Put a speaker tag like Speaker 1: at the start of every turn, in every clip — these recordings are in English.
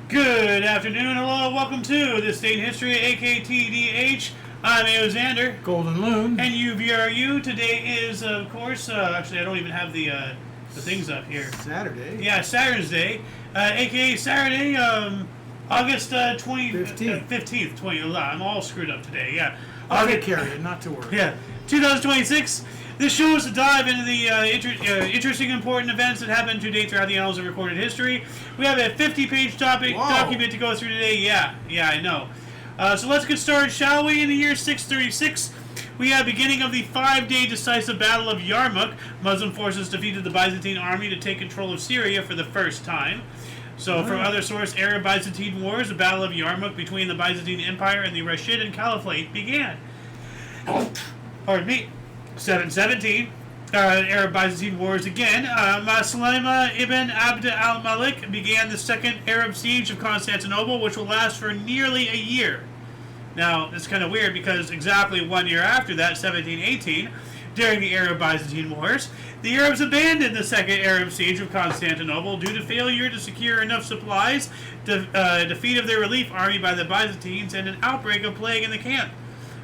Speaker 1: Good afternoon, hello, welcome to This Day in History, AKTDH. I'm Xander.
Speaker 2: Golden Loon.
Speaker 1: And UVRU. Today is, of course, actually I don't even have the things up here.
Speaker 2: Saturday.
Speaker 1: Yeah, Saturn's Day, aka Saturday, August 15th, 20. I'm all screwed up today, yeah.
Speaker 2: I'll take care of it, not to worry.
Speaker 1: Yeah, 2026. This show is a dive into the interesting, important events that happened to date throughout the annals of recorded history. We have a 50-page document to go through today. Yeah, I know. So let's get started, shall we? In the year 636, we have beginning of the 5-day decisive Battle of Yarmouk. Muslim forces defeated the Byzantine army to take control of Syria for the first time. So, from other source, Arab-Byzantine Wars, the Battle of Yarmouk between the Byzantine Empire and the Rashidun Caliphate began. Pardon me. 717, Arab-Byzantine Wars again. Maslama ibn Abd al-Malik began the second Arab siege of Constantinople, which will last for nearly a year. Now, it's kind of weird because exactly 1 year after that, 1718, during the Arab-Byzantine Wars, the Arabs abandoned the second Arab siege of Constantinople due to failure to secure enough supplies, defeat of their relief army by the Byzantines, and an outbreak of plague in the camp.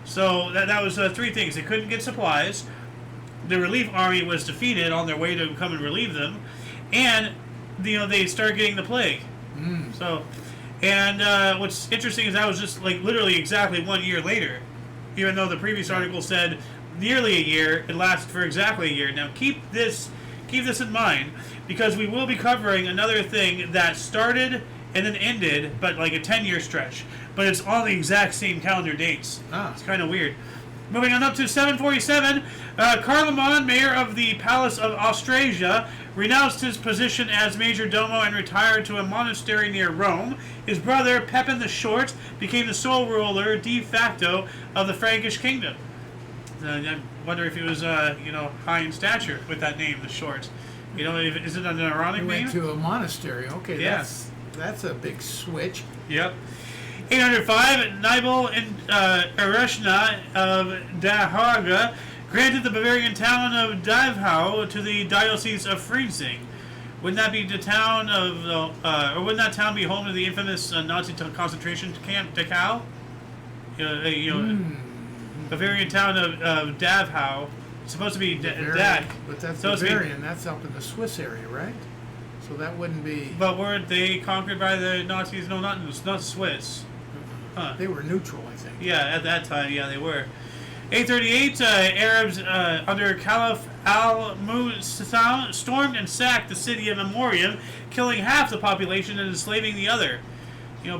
Speaker 1: So that was three things. They couldn't get supplies, the relief army was defeated on their way to come and relieve them, and they started getting the plague. So, and what's interesting is that was just like literally exactly 1 year later, even though the previous article said nearly a year. It lasted for exactly a year. Now keep this in mind, because we will be covering another thing that started and then ended, but like a 10-year stretch. But it's all the exact same calendar dates. It's kind of weird. Moving on up to 747, Carloman, mayor of the Palace of Austrasia, renounced his position as major domo and retired to a monastery near Rome. His brother, Pepin the Short, became the sole ruler de facto of the Frankish kingdom. I wonder if he was, high in stature with that name, the Short. Is it an ironic name?
Speaker 2: He went to a monastery. Okay,
Speaker 1: yeah.
Speaker 2: That's a big switch.
Speaker 1: Yep. 805, Nibel and Ereshna of Dahaga granted the Bavarian town of Davhau to the Diocese of Freising. Wouldn't that be the town of, or wouldn't that town be home to the infamous Nazi concentration camp Dachau? Bavarian town of Davhau. It's supposed to be Dach.
Speaker 2: But that's Bavarian. That's up in the Swiss area, right? So that wouldn't be.
Speaker 1: But weren't they conquered by the Nazis? No, not Swiss. Huh.
Speaker 2: They were neutral, I think.
Speaker 1: Yeah, at that time, yeah, they were. 838, Arabs under Caliph al-Mu'tasim stormed and sacked the city of Amorium, killing half the population and enslaving the other.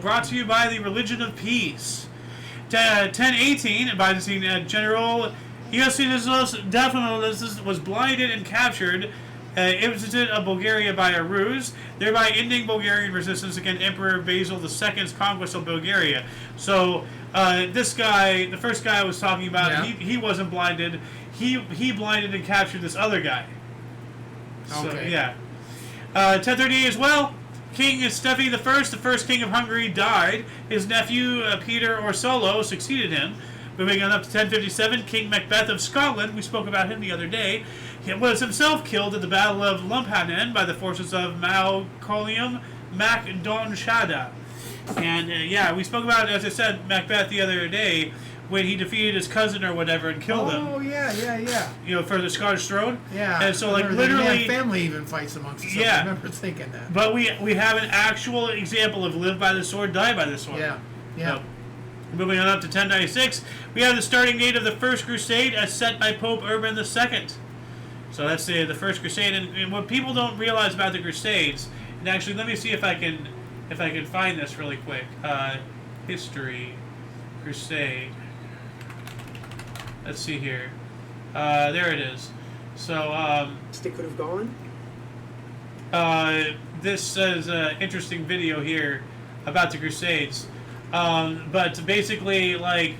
Speaker 1: Brought to you by the religion of peace. 1018, Byzantine general Iosinios Daphnolis was blinded and captured. Exited of Bulgaria by a ruse, thereby ending Bulgarian resistance against Emperor Basil II's conquest of Bulgaria. So this guy, the first guy I was talking about, he wasn't blinded. He blinded and captured this other guy. So,
Speaker 2: okay.
Speaker 1: Yeah. 1038 as well. King Steffi I, the first king of Hungary, died. His nephew Peter Orsolo succeeded him. Moving on up to 1057, King Macbeth of Scotland, we spoke about him the other day, he was himself killed at the Battle of Lumphanan by the forces of Maocolium Mac Don Shada. And we spoke about, as I said, Macbeth the other day, when he defeated his cousin or whatever and killed him.
Speaker 2: Oh, yeah.
Speaker 1: For the Scottish throne.
Speaker 2: Yeah.
Speaker 1: And so, literally.
Speaker 2: Family even fights amongst itself.
Speaker 1: Yeah.
Speaker 2: I remember thinking that.
Speaker 1: But we have an actual example of live by the sword, die by the sword.
Speaker 2: Yeah.
Speaker 1: So, moving on up to 1096, we have the starting date of the First Crusade as set by Pope Urban II. So that's the First Crusade, and what people don't realize about the Crusades, and actually let me see if I can find this really quick. History, Crusade. Let's see here. There it is. So
Speaker 3: Stick would have gone.
Speaker 1: this says interesting video here about the Crusades. But basically, like,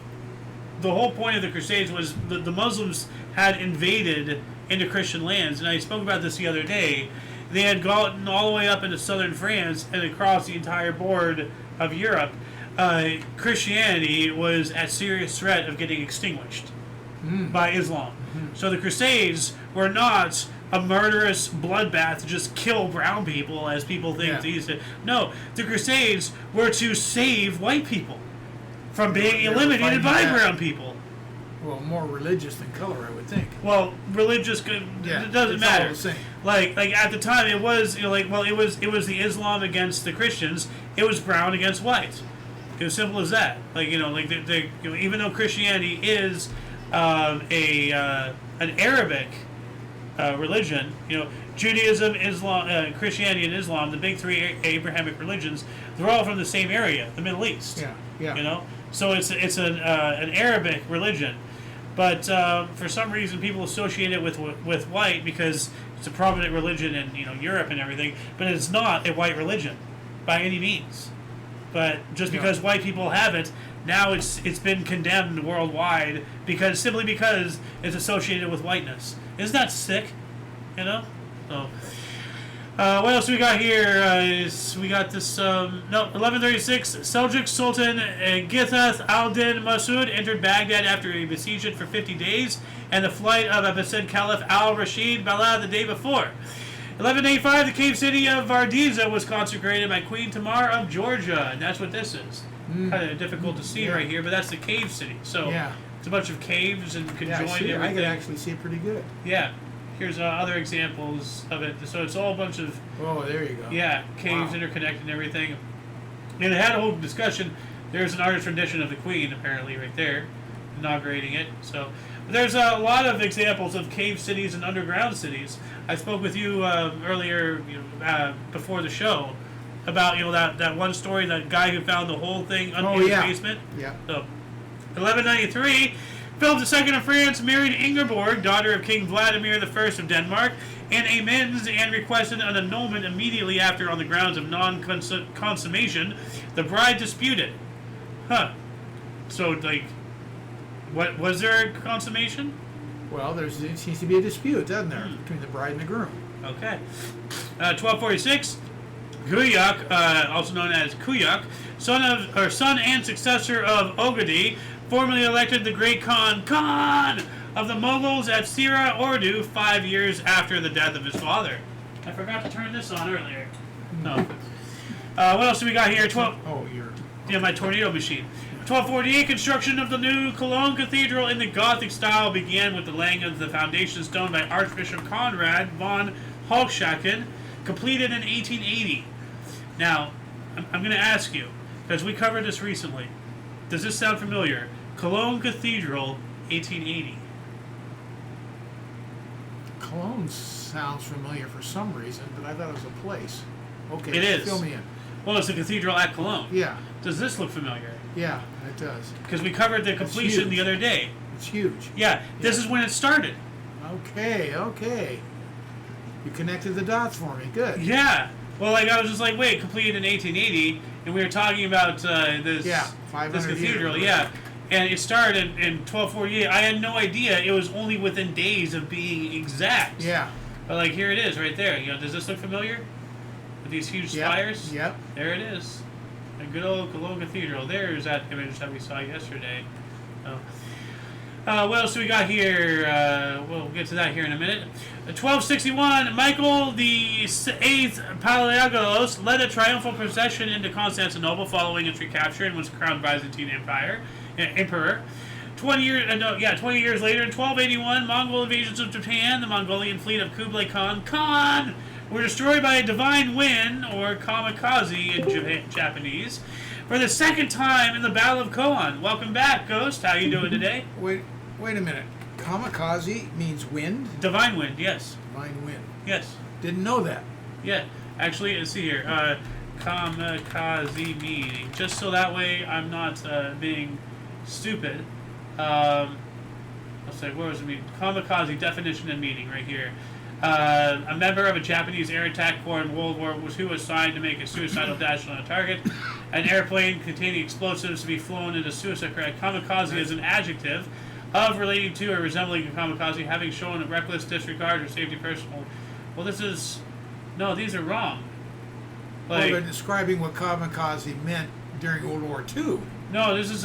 Speaker 1: the whole point of the Crusades was the Muslims had invaded into Christian lands, and I spoke about this the other day. They had gotten all the way up into southern France and across the entire board of Europe. Christianity was at serious threat of getting extinguished by Islam. So the Crusades were not a murderous bloodbath to just kill brown people, as people think these days. No, the Crusades were to save white people from being eliminated by brown people.
Speaker 2: Well, more religious than color, I would think.
Speaker 1: Well, religious, it doesn't matter.
Speaker 2: All the same.
Speaker 1: Like at the time, it was it was the Islam against the Christians. It was brown against white. It was simple as that. Even though Christianity is an Arabic religion, Judaism, Islam, Christianity, and Islam, the big three Abrahamic religions, they're all from the same area, the Middle East.
Speaker 2: Yeah.
Speaker 1: So it's an Arabic religion, but for some reason people associate it with white because it's a prominent religion in Europe and everything. But it's not a white religion by any means. But just because white people have it, now it's been condemned worldwide simply because it's associated with whiteness. Isn't that sick? So, what else we got here? We got this. 1136. Seljuk Sultan Githath al-Din Masud entered Baghdad after he besieged it for 50 days, and the flight of Abbasid Caliph al-Rashid Balad the day before. 1185, the cave city of Vardiza was consecrated by Queen Tamar of Georgia, and that's what this is. Kind of difficult to see right here, but that's the cave city. So it's a bunch of caves and conjoined everything.
Speaker 2: I can actually see it pretty good.
Speaker 1: Yeah. Here's other examples of it. So it's all a bunch of...
Speaker 2: Oh, there you go.
Speaker 1: Yeah, caves interconnected and everything. And it had a whole discussion. There's an artist rendition of the Queen, apparently, right there, inaugurating it. So there's a lot of examples of cave cities and underground cities. I spoke with you earlier, before the show, about that one story, that guy who found the whole thing in his basement.
Speaker 2: Yeah.
Speaker 1: So 1193, Philip II of France married Ingeborg, daughter of King Vladimir I of Denmark, and amends and requested an annulment immediately after on the grounds of non-consummation. The bride disputed. So, what was there a consummation?
Speaker 2: Well, there seems to be a dispute, doesn't there, between the bride and the groom.
Speaker 1: Okay. 1246, Kuyak, also known as Kuyak, son and successor of Ogadi, formally elected the great Khan of the Mughals at Sira Urdu 5 years after the death of his father. I forgot to turn this on earlier. No. What else do we got here? My tornado machine. 1248, construction of the new Cologne Cathedral in the Gothic style began with the laying of the foundation stone by Archbishop Conrad von Holzschacken, completed in 1880. Now, I'm going to ask you, because we covered this recently, does this sound familiar? Cologne Cathedral, 1880.
Speaker 2: Cologne sounds familiar for some reason, but I thought it was a place. Okay,
Speaker 1: it is.
Speaker 2: Fill me in.
Speaker 1: Well, it's the cathedral at Cologne.
Speaker 2: Yeah.
Speaker 1: Does this look familiar?
Speaker 2: Yeah, it does.
Speaker 1: Because we covered the completion the other day.
Speaker 2: It's huge.
Speaker 1: Yeah, this is when it started.
Speaker 2: Okay. You connected the dots for me. Good.
Speaker 1: Yeah. Well, I was just like, wait, completed in 1880, and we were talking about this cathedral.
Speaker 2: Years.
Speaker 1: Yeah. And it started in 1248. I had no idea it was only within days of being exact.
Speaker 2: Yeah.
Speaker 1: But here it is, right there. Does this look familiar? With these huge spires?
Speaker 2: Yep.
Speaker 1: There it is. A good old Cologne Cathedral. There's that image that we saw yesterday. What else do we got here? We'll get to that here in a minute. 1261, Michael the VIII Palaiologos led a triumphal procession into Constantinople following its recapture and was crowned Byzantine emperor. 20 years later, in 1281, Mongol invasions of Japan, the Mongolian fleet of Kublai Khan were destroyed by a divine wind, or kamikaze in Japanese, for the second time in the Battle of Kohan. Welcome back, Ghost. How you doing today?
Speaker 2: Wait a minute. Kamikaze means wind?
Speaker 1: Divine wind, yes.
Speaker 2: Divine wind.
Speaker 1: Yes.
Speaker 2: Didn't know that.
Speaker 1: Yeah. Actually, let's see here. Kamikaze meaning. Just so that way I'm not being stupid. Let's say, where was it mean? Kamikaze definition and meaning right here. A member of a Japanese air attack corps in World War II was assigned to make a suicidal dash on a target. An airplane containing explosives to be flown into suicide. Kamikaze is an adjective of relating to or resembling a kamikaze, having shown a reckless disregard or safety personal. Well, these are wrong.
Speaker 2: They're describing what kamikaze meant during World War II.
Speaker 1: No, this is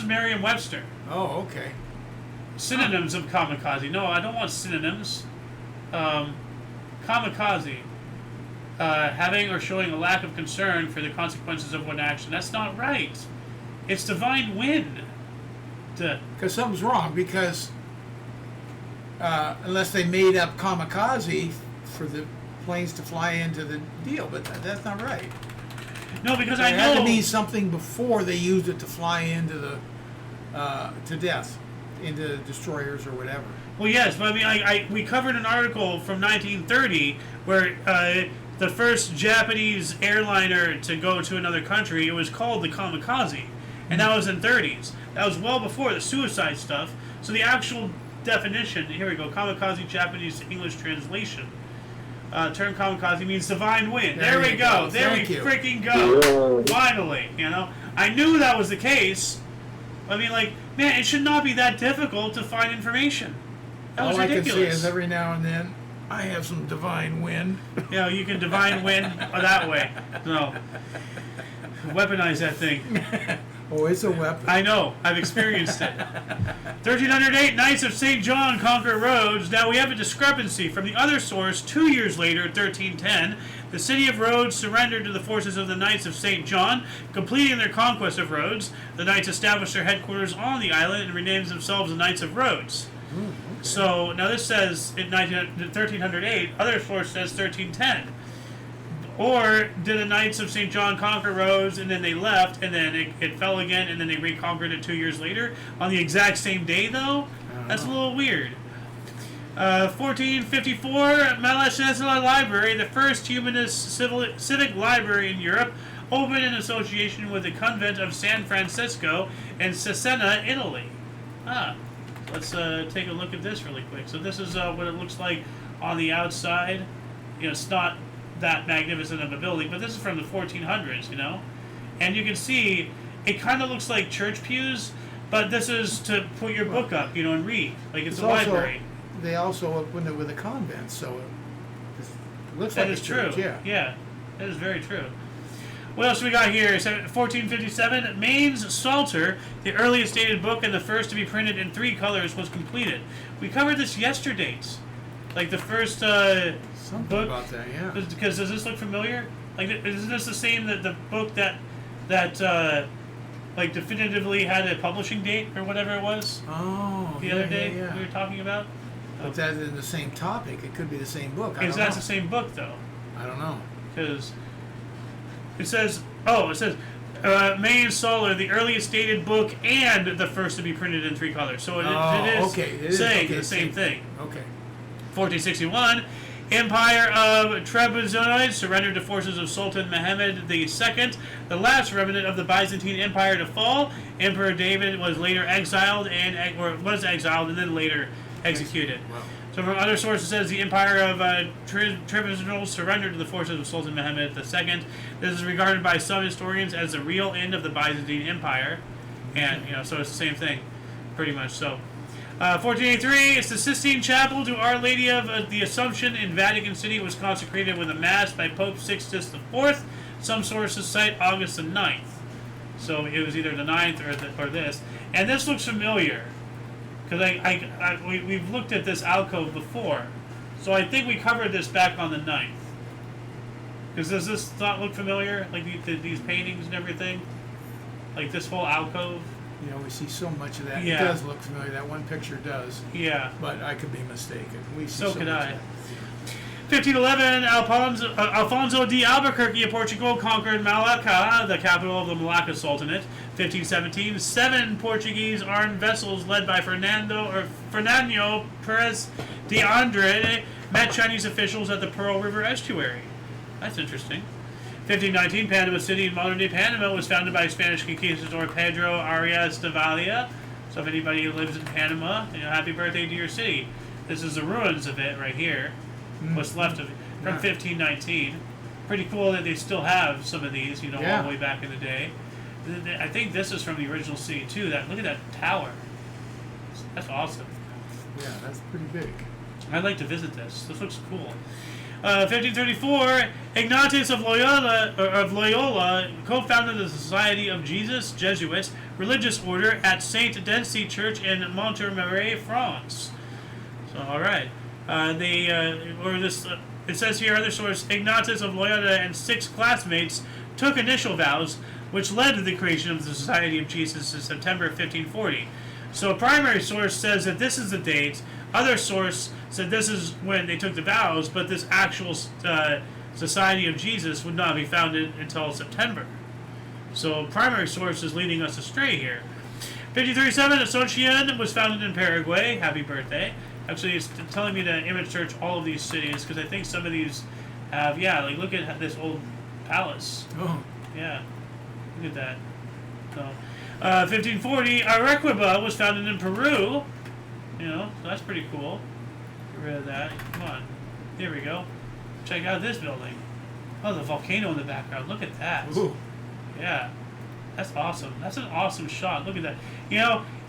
Speaker 1: Merriam-Webster.
Speaker 2: Oh, okay.
Speaker 1: Synonyms of kamikaze. No, I don't want synonyms. kamikaze, having or showing a lack of concern for the consequences of one action. That's not right. It's divine wind.
Speaker 2: Because something's wrong. Because unless they made up kamikaze for the planes to fly into the deal, but that's not right.
Speaker 1: No, because
Speaker 2: I
Speaker 1: know...
Speaker 2: It had to mean something before they used it to fly into the to death, into destroyers or whatever.
Speaker 1: Well, yes, but I mean, we covered an article from 1930 where the first Japanese airliner to go to another country, it was called the kamikaze, and that was in 30s. That was well before the suicide stuff. So the actual definition, here we go, kamikaze, Japanese to English translation. Term kamikaze means divine wind. There we go. There we freaking go. Finally, you know. I knew that was the case. I mean, like, man, it should not be that difficult to find information. That was ridiculous.
Speaker 2: All I can say is every now and then, I have some divine wind.
Speaker 1: You know, you can divine wind that way. No. Weaponize that thing.
Speaker 2: Oh, it's a weapon.
Speaker 1: I know. I've experienced it. 1308, Knights of St. John conquer Rhodes. Now we have a discrepancy. From the other source, 2 years later, 1310, the city of Rhodes surrendered to the forces of the Knights of St. John, completing their conquest of Rhodes. The Knights established their headquarters on the island and renamed themselves the Knights of Rhodes. Okay. So, now this says in 1308, other source says 1310. Or did the Knights of St. John conquer Rhodes and then they left and then it fell again and then they reconquered it 2 years later? On the exact same day, though? That's a little weird. 1454, Malachesla Library, the first humanist civic library in Europe, opened in association with the convent of San Francisco in Cesena, Italy. Let's take a look at this really quick. So this is what it looks like on the outside. You know, it's not that magnificent of a building, but this is from the 1400s, you know, and you can see it kind of looks like church pews, but this is to put your book up, you know, and read, like it's a library.
Speaker 2: They also opened it with a convent, so it looks
Speaker 1: that
Speaker 2: like
Speaker 1: is
Speaker 2: a church.
Speaker 1: True. Yeah, that is very true. What else we got here? 1457, Maine's Psalter, the earliest dated book and the first to be printed in 3 colors, was completed. We covered this yesterday. Like the first
Speaker 2: Something
Speaker 1: book
Speaker 2: about that, yeah.
Speaker 1: Because does this look familiar? Like, isn't this the same that the book that like definitively had a publishing date or whatever it was?
Speaker 2: Oh,
Speaker 1: the other day we were talking about.
Speaker 2: But that's in the same topic. It could be the same book.
Speaker 1: Because that's the same book, though.
Speaker 2: I don't know.
Speaker 1: Because it says Maine's Psalter, the earliest dated book and the first to be printed in 3 colors. So it is saying the same thing.
Speaker 2: Okay.
Speaker 1: 1461, Empire of Trebizondes surrendered to forces of Sultan Mehmed II, the last remnant of the Byzantine Empire to fall. Emperor David was later exiled and then later executed.
Speaker 2: Wow.
Speaker 1: So from other sources it says the Empire of Trebizondes surrendered to the forces of Sultan Mehmed II. This is regarded by some historians as the real end of the Byzantine Empire, and so it's the same thing, pretty much. So. 1483, it's the Sistine Chapel to Our Lady of the Assumption in Vatican City. It was consecrated with a mass by Pope Sixtus IV. Some sources cite August the 9th. So it was either the 9th or this. And this looks familiar. Because we've looked at this alcove before. So I think we covered this back on the 9th. Because does this not look familiar? Like these paintings and everything? Like this whole alcove?
Speaker 2: You know, we see so much of that.
Speaker 1: Yeah.
Speaker 2: It does look familiar. That one picture does.
Speaker 1: Yeah.
Speaker 2: But I could be mistaken. We see
Speaker 1: so
Speaker 2: so
Speaker 1: could
Speaker 2: much
Speaker 1: I.
Speaker 2: of that.
Speaker 1: 1511, Alfonso de Albuquerque of Portugal conquered Malacca, the capital of the Malacca Sultanate. 1517, 7 Portuguese armed vessels led by Fernando Perez de Andrade met Chinese officials at the Pearl River estuary. That's interesting. 1519, Panama City in modern-day Panama was founded by Spanish conquistador Pedro Arias de Valia. So if anybody who lives in Panama, happy birthday to your city. This is the ruins of it right here. What's left of it from 1519. Pretty cool that they still have some of these, all the way back in the day. I think this is from the original city too. Look at that tower. That's awesome.
Speaker 2: Yeah, that's pretty big.
Speaker 1: I'd like to visit this. This looks cool. 1534, Ignatius of Loyola co-founded the Society of Jesus Jesuits religious order at Saint Denis Church in Montmartre, France. So, all right, It says here, other source, Ignatius of Loyola and 6 classmates took initial vows, which led to the creation of the Society of Jesus in September of 1540. So a primary source says that this is the date. Other source said this is when they took the vows, but this actual Society of Jesus would not be founded until September. So primary source is leading us astray here. 53.7, Asuncion was founded in Paraguay. Happy birthday. Actually, it's telling me to image search all of these cities, because I think some of these have, like look at this old palace.
Speaker 2: Oh.
Speaker 1: Yeah. Look at that. So, 1540, Arequipa was founded in Peru. So that's pretty cool. Get rid of that. Come on. There we go. Check out this building. Oh, the volcano in the background. Look at that.
Speaker 2: Ooh.
Speaker 1: Yeah. That's awesome. That's an awesome shot. Look at that.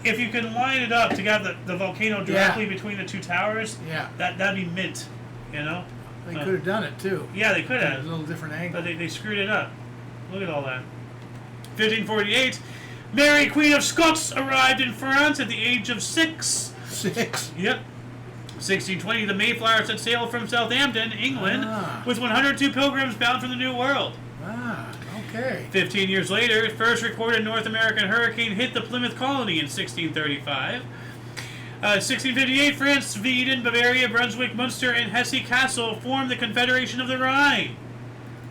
Speaker 1: If you can line it up to get the volcano directly between the two towers, that'd be mint. They
Speaker 2: could have done it too.
Speaker 1: Yeah, they could have.
Speaker 2: A little different angle.
Speaker 1: But they screwed it up. Look at all that. 1548, Mary, Queen of Scots, arrived in France at the age of 6.
Speaker 2: 6?
Speaker 1: Yep. 1620, the Mayflower set sail from Southampton, England, with 102 pilgrims bound for the New World.
Speaker 2: Okay.
Speaker 1: 15 years later, first recorded North American hurricane hit the Plymouth colony in 1635. 1658, France, Sweden, Bavaria, Brunswick, Munster, and Hesse Castle formed the Confederation of the Rhine.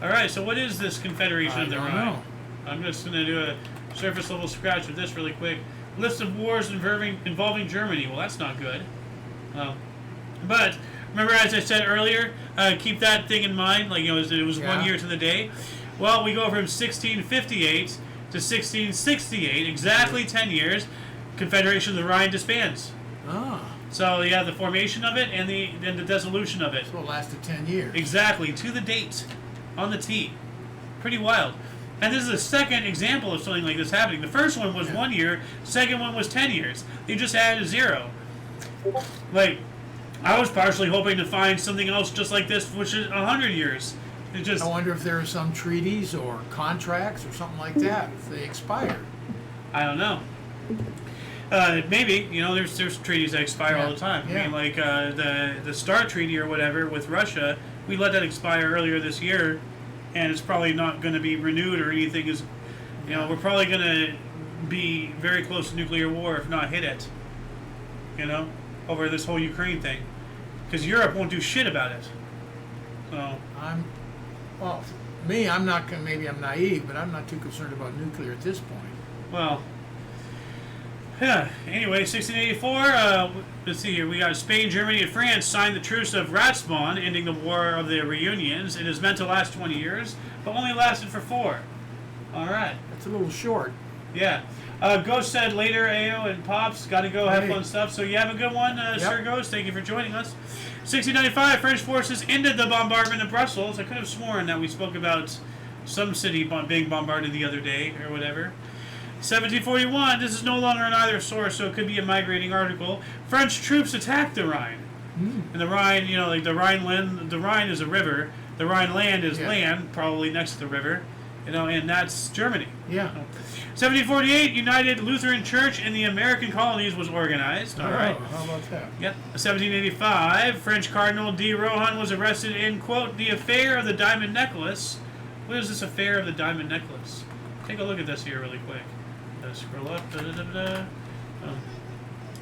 Speaker 1: All right, so what is this Confederation of the Rhine?
Speaker 2: Know.
Speaker 1: I'm just going to do a surface level scratch of this really quick. List of wars involving Germany. Well, that's not good. But remember, as I said earlier, keep that thing in mind. It was 1 year to the day. Well, we go from 1658 to 1668, exactly 10 years. Confederation of the Rhine disbands. So you have the formation of it and the dissolution of it.
Speaker 2: So it lasted 10 years.
Speaker 1: Exactly, to the date, on the T. Pretty wild. And this is the second example of something like this happening. The first one was 1 year, second one was 10 years. They just added a 0. I was partially hoping to find something else just like this, which is 100 years.
Speaker 2: I wonder if there are some treaties or contracts or something like that, if they expire.
Speaker 1: I don't know. Maybe, there's treaties that expire all the time.
Speaker 2: Yeah.
Speaker 1: I mean, like the START treaty or whatever with Russia, we let that expire earlier this year, and it's probably not going to be renewed or anything. We're probably going to be very close to nuclear war, if not hit it. Over this whole Ukraine thing, because Europe won't do shit about it. So
Speaker 2: I'm not gonna. Maybe I'm naive, but I'm not too concerned about nuclear at this point.
Speaker 1: Well. Yeah. Anyway, 1684. Let's see here. We got Spain, Germany, and France signed the Truce of Ratisbon, ending the War of the Reunions. It is meant to last 20 years, but only lasted for 4. All right.
Speaker 2: That's a little short.
Speaker 1: Yeah. Ghost said later, AO and Pops, got to go have fun stuff. So you have a good one, Sir Ghost. Thank you for joining us. 1695, French forces ended the bombardment of Brussels. I could have sworn that we spoke about some city being bombarded the other day or whatever. 1741, this is no longer on either source, so it could be a migrating article. French troops attacked the Rhine. And the Rhine, the Rhine is a river. The Rhine land is land, probably next to the river. And that's Germany.
Speaker 2: Yeah.
Speaker 1: 1748, United Lutheran Church in the American colonies was organized. All right.
Speaker 2: How about that?
Speaker 1: Yep. 1785, French Cardinal de Rohan was arrested in, quote, the affair of the diamond necklace. What is this affair of the diamond necklace? Take a look at this here really quick. Scroll up.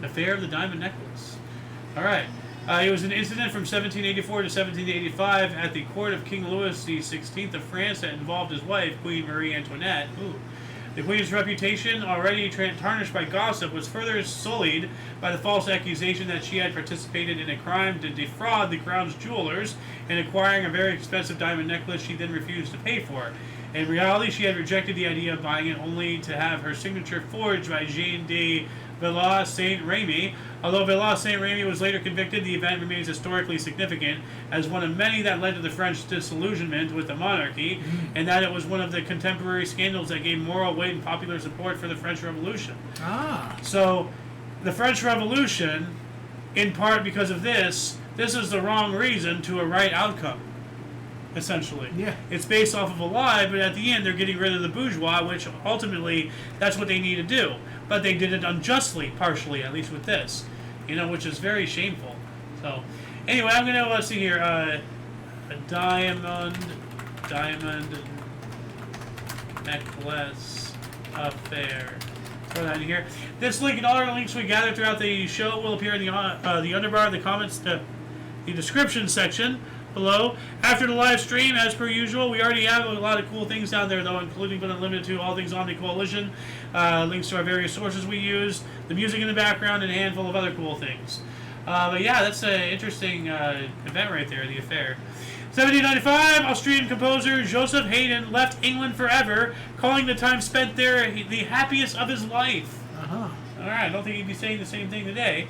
Speaker 1: Affair of the diamond necklace. All right. It was an incident from 1784 to 1785 at the court of King Louis XVI of France that involved his wife, Queen Marie Antoinette. Ooh. The Queen's reputation, already tarnished by gossip, was further sullied by the false accusation that she had participated in a crime to defraud the crown's jewelers in acquiring a very expensive diamond necklace she then refused to pay for. In reality, she had rejected the idea of buying it only to have her signature forged by Jean de Villas Saint-Remy. Although Villas Saint-Remy was later convicted, the event remains historically significant as one of many that led to the French disillusionment with the monarchy, and that it was one of the contemporary scandals that gave moral weight and popular support for the French Revolution. So, the French Revolution, in part because of this is the wrong reason to a right outcome. Essentially.
Speaker 2: Yeah.
Speaker 1: It's based off of a lie, but at the end they're getting rid of the bourgeois, which ultimately that's what they need to do. But they did it unjustly, partially, at least with this. Which is very shameful. So, anyway, I'm going to, let's see here, a diamond necklace affair. Throw that in here. This link and all other links we gather throughout the show will appear in the underbar, the comments, the description section below. After the live stream, as per usual, we already have a lot of cool things down there, though, including but not limited to all things Omni Coalition, links to our various sources we use, the music in the background, and a handful of other cool things. But yeah, that's an interesting event right there, the affair. 1795, Austrian composer Joseph Haydn left England forever, calling the time spent there the happiest of his life.
Speaker 2: Uh-huh.
Speaker 1: Alright, I don't think he'd be saying the same thing today.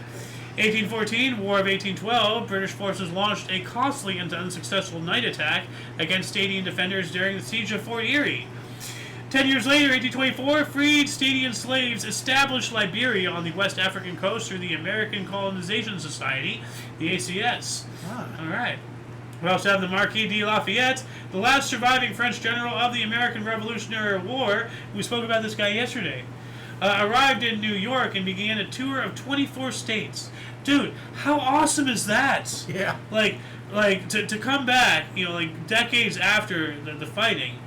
Speaker 1: 1814, War of 1812, British forces launched a costly and unsuccessful night attack against Stadian defenders during the siege of Fort Erie. 10 years later, 1824, freed Stadian slaves established Liberia on the West African coast through the American Colonization Society, the ACS. Alright. We also have the Marquis de Lafayette, the last surviving French general of the American Revolutionary War. We spoke about this guy yesterday. Arrived in New York and began a tour of 24 states. Dude, how awesome is that?
Speaker 2: Yeah.
Speaker 1: Like to come back, like decades after the fighting,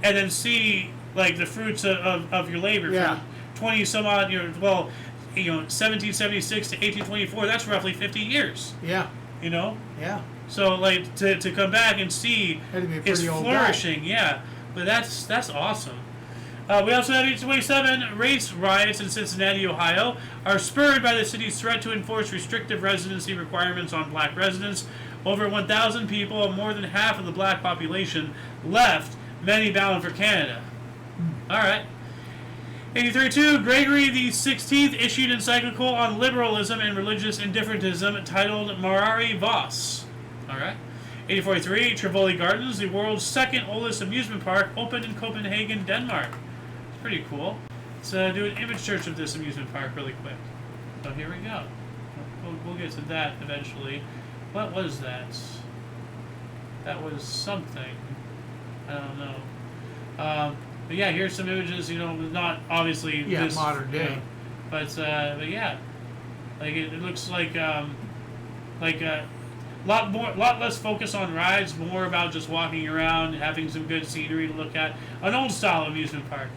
Speaker 1: and then see like the fruits of your labor
Speaker 2: Yeah.
Speaker 1: from 20 some odd years. Well, 1776 to 1824. That's roughly 50 years.
Speaker 2: Yeah. Yeah.
Speaker 1: So like to come back and see
Speaker 2: That'd be a
Speaker 1: it's
Speaker 2: pretty old
Speaker 1: flourishing,
Speaker 2: guy.
Speaker 1: yeah. But that's awesome. We also have 1827 race riots in Cincinnati, Ohio, are spurred by the city's threat to enforce restrictive residency requirements on black residents. Over 1,000 people, more than half of the black population, left, many bound for Canada. All right. 1832, Gregory XVI issued an encyclical on liberalism and religious indifferentism titled Morari Vos. All right. 1843, Tivoli Gardens, the world's second oldest amusement park, opened in Copenhagen, Denmark. It's pretty cool. Let's do an image search of this amusement park really quick. So here we go. We'll get to that eventually. What was that? That was something. I don't know. But yeah, here's some images. Not obviously this
Speaker 2: modern day,
Speaker 1: but yeah, like it looks like lot less focus on rides, more about just walking around, having some good scenery to look at. An old style amusement park,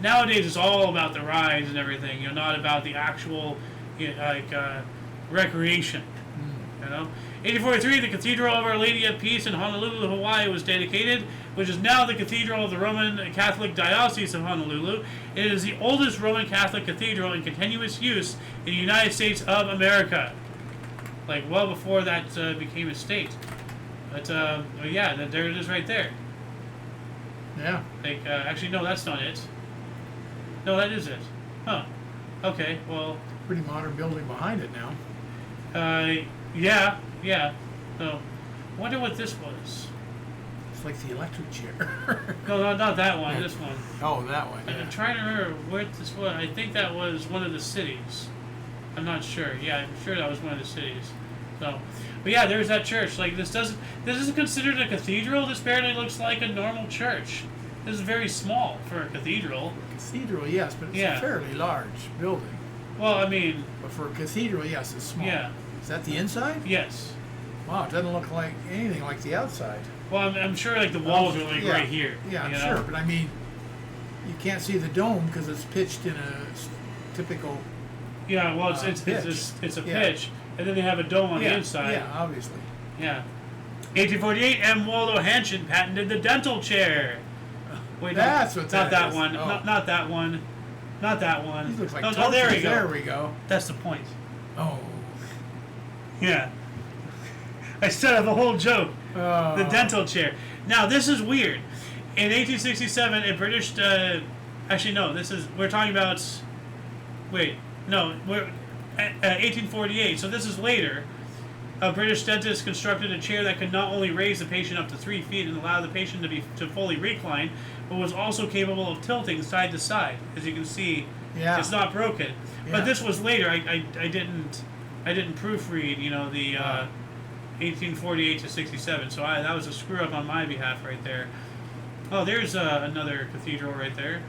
Speaker 1: Nowadays it's all about the rides and everything, not about the actual recreation. 1843, the Cathedral of Our Lady of Peace in Honolulu, Hawaii was dedicated, which is now the Cathedral of the Roman Catholic Diocese of Honolulu. It is the oldest Roman Catholic cathedral in continuous use in the United States of America. Like well before that became a state. But yeah, there it is right there.
Speaker 2: Yeah.
Speaker 1: Like actually, no, that's not it. No, that is it. Huh. Okay. Well.
Speaker 2: Pretty modern building behind it now.
Speaker 1: Yeah. So, I wonder what this was.
Speaker 2: It's like the electric chair.
Speaker 1: No, not that one. This one.
Speaker 2: Oh, that one. Yeah.
Speaker 1: I'm trying to remember where this was. I think that was one of the cities. I'm not sure. Yeah, I'm sure that was one of the cities. So, but yeah, there's that church. Like this isn't considered a cathedral. This barely looks like a normal church. This is very small for a cathedral.
Speaker 2: Cathedral, yes, but it's a fairly large building.
Speaker 1: Well, I mean.
Speaker 2: But for a cathedral, yes, it's small.
Speaker 1: Yeah.
Speaker 2: Is that the inside?
Speaker 1: Yes.
Speaker 2: Wow, it doesn't look like anything like the outside.
Speaker 1: Well, I'm sure like the walls are like right here.
Speaker 2: Yeah, I'm sure, but I mean, you can't see the dome because it's pitched in a typical.
Speaker 1: Yeah, well, it's a pitch, and then they have a dome on the inside.
Speaker 2: Yeah, obviously.
Speaker 1: Yeah. 1848, M. Waldo Hanshin patented the dental chair. Wait,
Speaker 2: that's what
Speaker 1: not that
Speaker 2: is.
Speaker 1: one.
Speaker 2: Oh.
Speaker 1: Not that one. Not that one.
Speaker 2: These look like
Speaker 1: no, there we go.
Speaker 2: There we go.
Speaker 1: That's the point.
Speaker 2: Oh.
Speaker 1: Yeah. I set up a whole joke. The dental chair. Now, this is weird. In 1867, a British... actually, no. We're talking about... Wait. No. We're... 1848. So this is later. A British dentist constructed a chair that could not only raise the patient up to 3 feet and allow the patient to fully recline, but was also capable of tilting side to side. As you can see, it's not broken. Yeah. But this was later. I didn't proofread, the 1848 to 67. So that was a screw up on my behalf right there. Oh, there's another cathedral right there.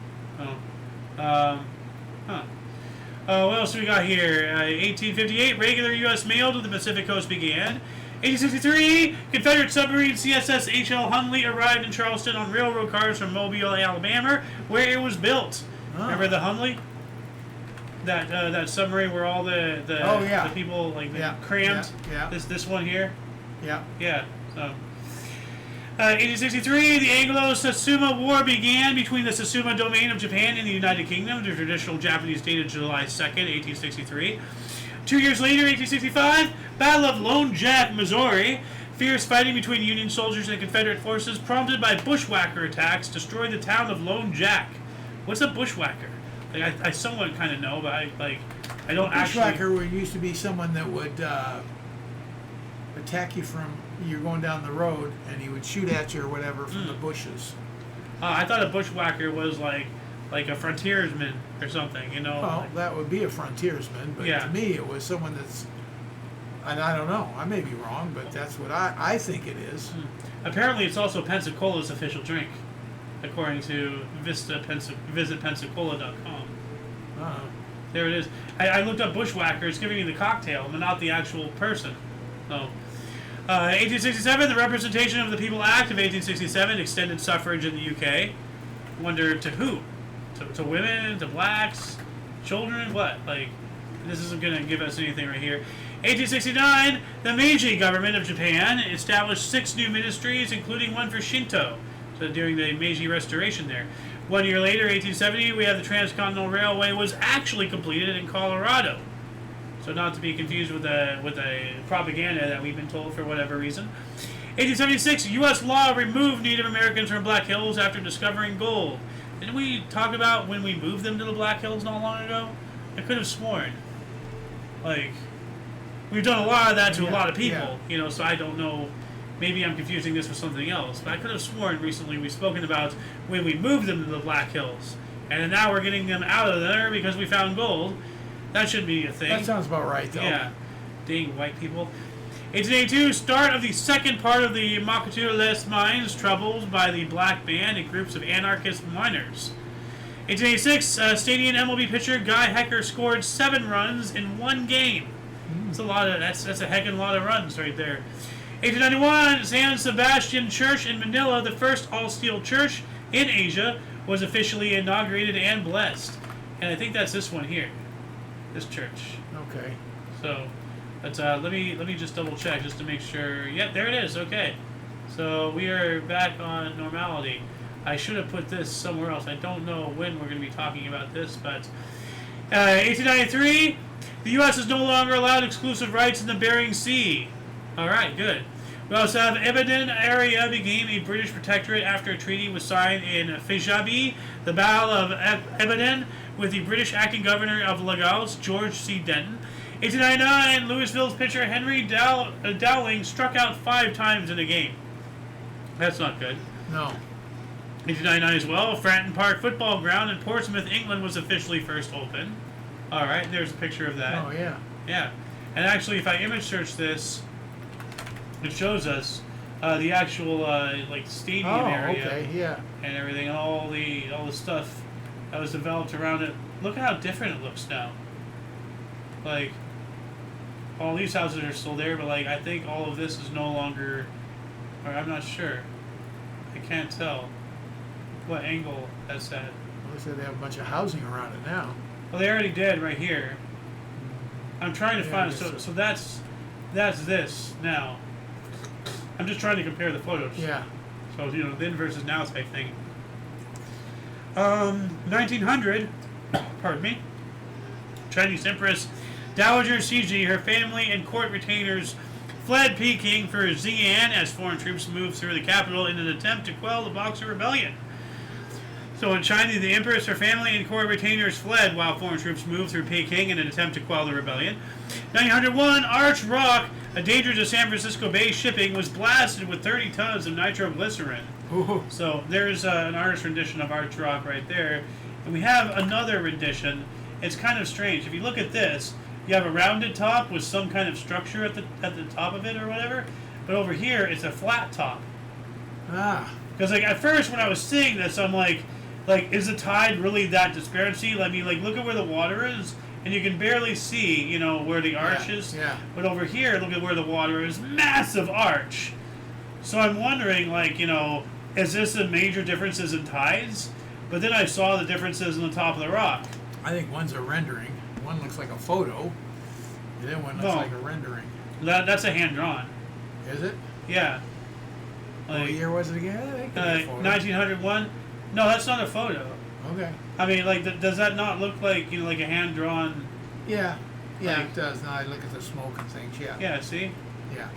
Speaker 1: What else we got here? 1858, regular U.S. mail to the Pacific Coast began. 1863, Confederate submarine CSS H.L. Hunley arrived in Charleston on railroad cars from Mobile, Alabama, where it was built. Oh. Remember the Hunley? That submarine where all the people crammed.
Speaker 2: Yeah.
Speaker 1: This one here.
Speaker 2: Yeah.
Speaker 1: Yeah. So. 1863, the Anglo-Satsuma War began between the Satsuma domain of Japan and the United Kingdom. The traditional Japanese date of July 2nd, 1863. 2 years later, 1865, Battle of Lone Jack, Missouri. Fierce fighting between Union soldiers and Confederate forces, prompted by bushwhacker attacks, destroyed the town of Lone Jack. What's a bushwhacker? Like I somewhat kind of know, but I don't actually.
Speaker 2: Bushwhacker used to be someone that would attack you from you're going down the road, and he would shoot at you or whatever from the bushes.
Speaker 1: I thought a bushwhacker was like a frontiersman or something, you know.
Speaker 2: Well, that would be a frontiersman, but to me it was someone that's, and I don't know, I may be wrong, but that's what I think it is.
Speaker 1: Apparently it's also Pensacola's official drink, according to visitpensacola.com. There it is. I looked up bushwhacker, it's giving me the cocktail, but not the actual person. So, 1867, the Representation of the People Act of 1867 extended suffrage in the UK. Wonder to who? To women, to blacks, children, what? Like, this isn't going to give us anything right here. 1869, the Meiji government of Japan established 6 new ministries, including one for Shinto, so during the Meiji Restoration there. 1 year later, 1870, we have the Transcontinental Railway was actually completed in Colorado. So not to be confused with the propaganda that we've been told for whatever reason. 1876, U.S. law removed Native Americans from Black Hills after discovering gold. Didn't we talk about when we moved them to the Black Hills not long ago? I could have sworn. Like, we've done a lot of that to a lot of people, you know, so I don't know. Maybe I'm confusing this with something else. But I could have sworn recently we've spoken about when we moved them to the Black Hills. And then now we're getting them out of there because we found gold. That should be a thing.
Speaker 2: That sounds about right, though.
Speaker 1: Yeah. Dang white people. 1882, start of the second part of the Makatur-less mines, troubled by the Black Band and groups of anarchist miners. 1886, Stadium MLB pitcher Guy Hecker scored 7 runs in 1 game. That's a lot of that's a heckin' lot of runs right there. 1891, San Sebastian Church in Manila, the first all-steel church in Asia, was officially inaugurated and blessed. And I think that's this one here. This church.
Speaker 2: Okay.
Speaker 1: So, let's let me just double check just to make sure. Yep, there it is. Okay. So we are back on normality. I should have put this somewhere else. I don't know when we're going to be talking about this, but 1893, the U.S. is no longer allowed exclusive rights in the Bering Sea. All right, good. We also have Ibadan area became a British protectorate after a treaty was signed in Fijabi, the Battle of Ibadan, with the British acting governor of Lagos, George C. Denton. 1899, Louisville's pitcher Henry Dowling struck out 5 times in a game. That's not good.
Speaker 2: No.
Speaker 1: 1899 as well, Fratton Park football ground in Portsmouth, England was officially first opened. All right, there's a picture of that.
Speaker 2: Oh, yeah.
Speaker 1: Yeah. And actually, if I image search this, it shows us the actual like stadium area.
Speaker 2: Okay, yeah.
Speaker 1: And everything, and all the stuff that was developed around it. Look at how different it looks now. Like, all these houses are still there, but like I think all of this is no longer, or I'm not sure. I can't tell what angle that's at.
Speaker 2: Well, they said they have a bunch of housing around it now.
Speaker 1: Well, they already did right here. I'm trying to find so that's this now. I'm just trying to compare the photos.
Speaker 2: Yeah.
Speaker 1: So, you know, then versus now type thing. 1900, pardon me, Chinese Empress Dowager Cixi, her family and court retainers fled Peking for Xi'an as foreign troops moved through the capital in an attempt to quell the Boxer Rebellion. So in China, the Empress, her family, and court retainers fled while foreign troops moved through Peking in an attempt to quell the rebellion. 1901, Arch Rock, a danger to San Francisco Bay shipping, was blasted with 30 tons of nitroglycerin.
Speaker 2: Ooh.
Speaker 1: So there's an artist rendition of Arch Rock right there. And we have another rendition. It's kind of strange. If you look at this, you have a rounded top with some kind of structure at the top of it or whatever. But over here, it's a flat top.
Speaker 2: Ah.
Speaker 1: Because like at first when I was seeing this, I'm like, is the tide really that disparity? I mean, like, look at where the water is, and you can barely see, you know, where the arch is.
Speaker 2: Yeah.
Speaker 1: But over here, look at where the water is. Massive arch. So I'm wondering, like, you know, is this the major differences in tides? But then I saw the differences in the top of the rock.
Speaker 2: I think one's a rendering. One looks like a photo, and then one looks like a rendering.
Speaker 1: That's a hand drawn.
Speaker 2: Is it?
Speaker 1: Yeah.
Speaker 2: Like, what year was it again? I think it was
Speaker 1: 1901. No, that's not a photo.
Speaker 2: Okay.
Speaker 1: I mean, like, does that not look like, you know, like a hand drawn?
Speaker 2: Yeah. Yeah,
Speaker 1: like,
Speaker 2: it does. Now I look at the smoke and things. Yeah.
Speaker 1: Yeah. See.
Speaker 2: Yeah.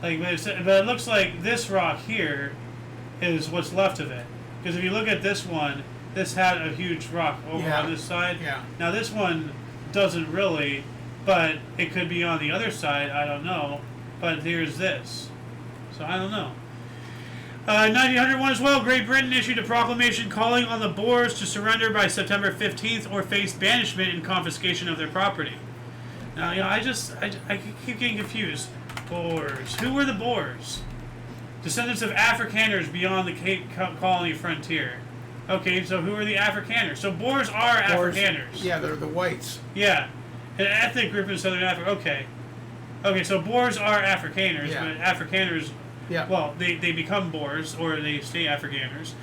Speaker 1: But it looks like this rock here is what's left of it. Because if you look at this one, this had a huge rock over on this side.
Speaker 2: Yeah.
Speaker 1: Now this one doesn't really, but it could be on the other side. I don't know. But here's this. So I don't know. 1901 as well, Great Britain issued a proclamation calling on the Boers to surrender by September 15th or face banishment and confiscation of their property. Now, you know, I keep getting confused. Boers. Who were the Boers? Descendants of Afrikaners beyond the Cape Colony frontier. Okay, so who are the Afrikaners? So Boers are Afrikaners.
Speaker 2: Yeah, they're the whites.
Speaker 1: Yeah. An ethnic group in southern Africa. Okay. Okay, so Boers are Afrikaners, but Afrikaners...
Speaker 2: Yeah.
Speaker 1: Well, they become Boers, or they stay Afrikaners.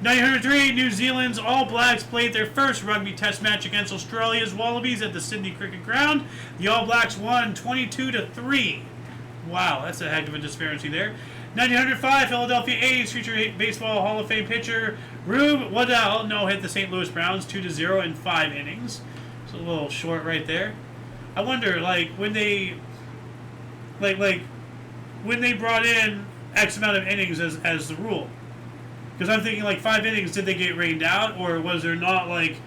Speaker 1: 1903, New Zealand's All Blacks played their first rugby test match against Australia's Wallabies at the Sydney Cricket Ground. The All Blacks won 22-3. Wow, that's a heck of a disparity there. 1905, Philadelphia A's future baseball Hall of Fame pitcher Rube Waddell hit the St. Louis Browns 2-0 in 5 innings. It's a little short right there. I wonder, like, when they... when they brought in X amount of innings as the rule. Because I'm thinking, like, 5 innings, did they get rained out? Or was there not, like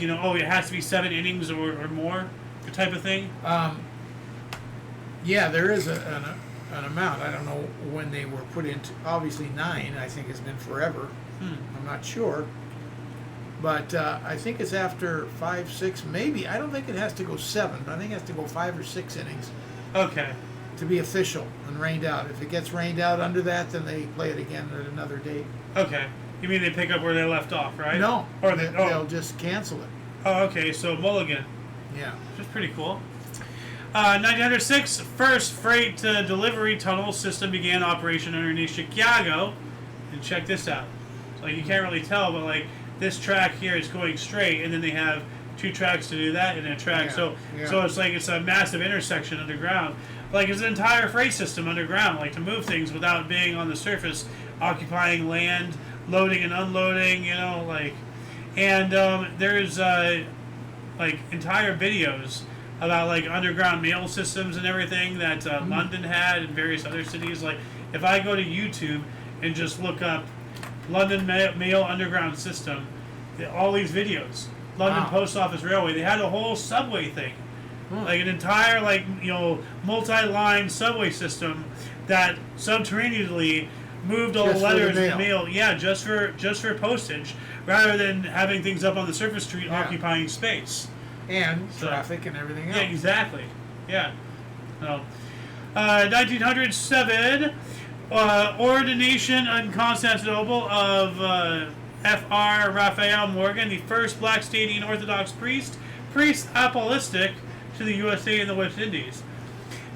Speaker 1: you know, oh, it has to be 7 innings or more type of thing?
Speaker 2: Yeah, there is an amount. I don't know when they were put into. Obviously 9, I think, has been forever. I'm not sure. But I think it's after 5, 6, maybe. I don't think it has to go 7, but I think it has to go 5 or 6 innings.
Speaker 1: Okay.
Speaker 2: To be official and rained out. If it gets rained out under that, then they play it again at another date.
Speaker 1: Okay. You mean they pick up where they left off, right?
Speaker 2: No.
Speaker 1: Or
Speaker 2: they'll just cancel it.
Speaker 1: Oh, okay. So mulligan.
Speaker 2: Yeah.
Speaker 1: Which is pretty cool. 1906, first freight delivery tunnel system began operation underneath Chicago. And check this out. So you can't really tell, but like this track here is going straight, and then they have 2 tracks to do that and a track. So it's like it's a massive intersection underground. Like it's an entire freight system underground, like to move things without being on the surface, occupying land, loading and unloading, you know, like. And there's like entire videos about like underground mail systems and everything that London had and various other cities. Like if I go to YouTube and just look up London mail underground system, all these videos, London Post Office Railway, they had a whole subway thing. Like an entire, like, you know, multi-line subway system that subterraneously moved all the letters and mail. Yeah, just for postage, rather than having things up on the surface street occupying space.
Speaker 2: And traffic and everything else.
Speaker 1: Yeah, exactly. Yeah. So, 1907, ordination in Constantinople of Fr. Raphael Morgan, the first black Stadian Orthodox priest apostolic to the USA and the West Indies.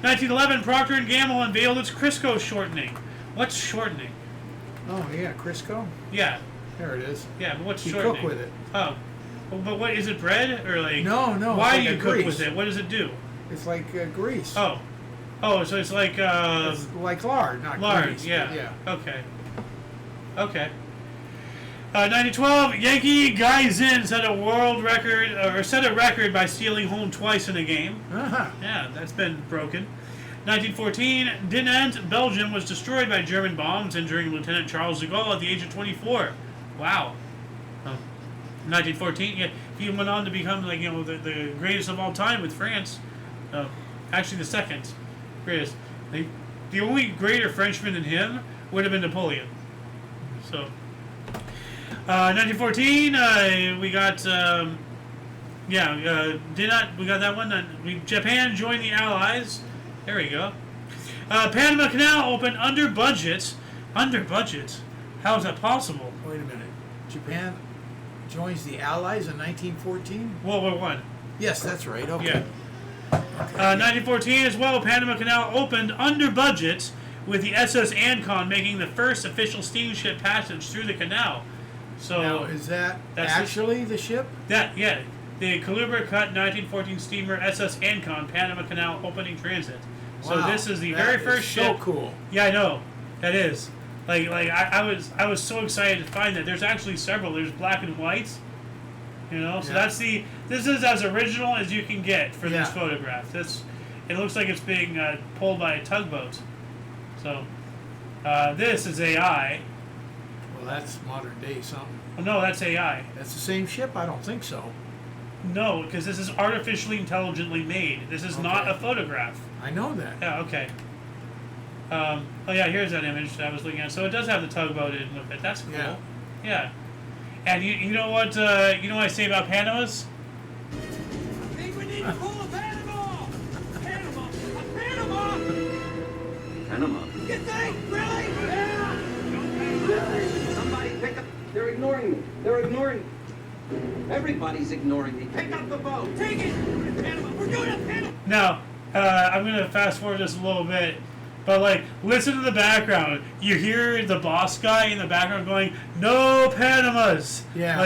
Speaker 1: 1911, Procter & Gamble unveiled its Crisco shortening. What's shortening?
Speaker 2: Oh, yeah, Crisco?
Speaker 1: Yeah.
Speaker 2: There it is.
Speaker 1: Yeah, but what's
Speaker 2: you
Speaker 1: shortening?
Speaker 2: You cook with it.
Speaker 1: Oh. But what, is it bread? Or like...
Speaker 2: No.
Speaker 1: Why
Speaker 2: like
Speaker 1: do you cook with it? What does it do?
Speaker 2: It's like grease.
Speaker 1: Oh, so it's like...
Speaker 2: it's like lard, not
Speaker 1: lard,
Speaker 2: grease.
Speaker 1: Yeah. Okay. 1912, Yankee Guy Zinn set a world record, or set a record by stealing home twice in a game. Yeah, that's been broken. 1914, Dinant, Belgium, was destroyed by German bombs, injuring Lieutenant Charles de Gaulle at the age of 24. Wow. 1914, he went on to become, like, you know, the greatest of all time with France. Actually, the second greatest. The only greater Frenchman than him would have been Napoleon. So, 1914, we got, we got that one. Japan joined the Allies. There we go. Panama Canal opened under budget. Under budget? How is that possible?
Speaker 2: Wait a minute. Japan joins the Allies in 1914.
Speaker 1: World War One.
Speaker 2: Yes, that's right. Okay.
Speaker 1: Yeah. 1914 as well, Panama Canal opened under budget, with the SS Ancon making the first official steamship passage through the canal. So
Speaker 2: Now, is that
Speaker 1: that's
Speaker 2: actually the ship?
Speaker 1: The Columbia cut 1914 steamer SS Ancon Panama Canal opening transit. So
Speaker 2: Wow,
Speaker 1: this is the
Speaker 2: that
Speaker 1: very
Speaker 2: is
Speaker 1: first ship.
Speaker 2: So cool.
Speaker 1: Yeah, I know. That is. I was so excited to find that. There's actually several. There's black and white. You know, so
Speaker 2: Yeah.
Speaker 1: this is as original as you can get for
Speaker 2: Yeah.
Speaker 1: this photograph. It looks like it's being pulled by a tugboat. So this is AI.
Speaker 2: Well, that's modern day something.
Speaker 1: Oh, no, that's AI.
Speaker 2: That's the same ship? I don't think so.
Speaker 1: No, because this is artificially intelligently made. This is not
Speaker 2: Okay.
Speaker 1: a photograph.
Speaker 2: I know that.
Speaker 1: Yeah, okay. Oh yeah, here's that image that I was looking at. So it does have the tugboat in with it. That's cool.
Speaker 2: Yeah.
Speaker 1: Yeah. And you know what I say about Panamas?
Speaker 3: I think we need to pull a Panama! Panama! A Panama!
Speaker 4: Panama.
Speaker 3: You think? Really? Yeah! Really?
Speaker 4: Somebody pick up. They're ignoring me. They're ignoring me. Everybody's ignoring me. Pick up the boat.
Speaker 3: Take it! We're in Panama! We're going to Panama!
Speaker 1: Now, I'm gonna fast forward just a little bit, but listen to the background. You hear the boss guy in the background going, "No Panamas."
Speaker 2: Yeah.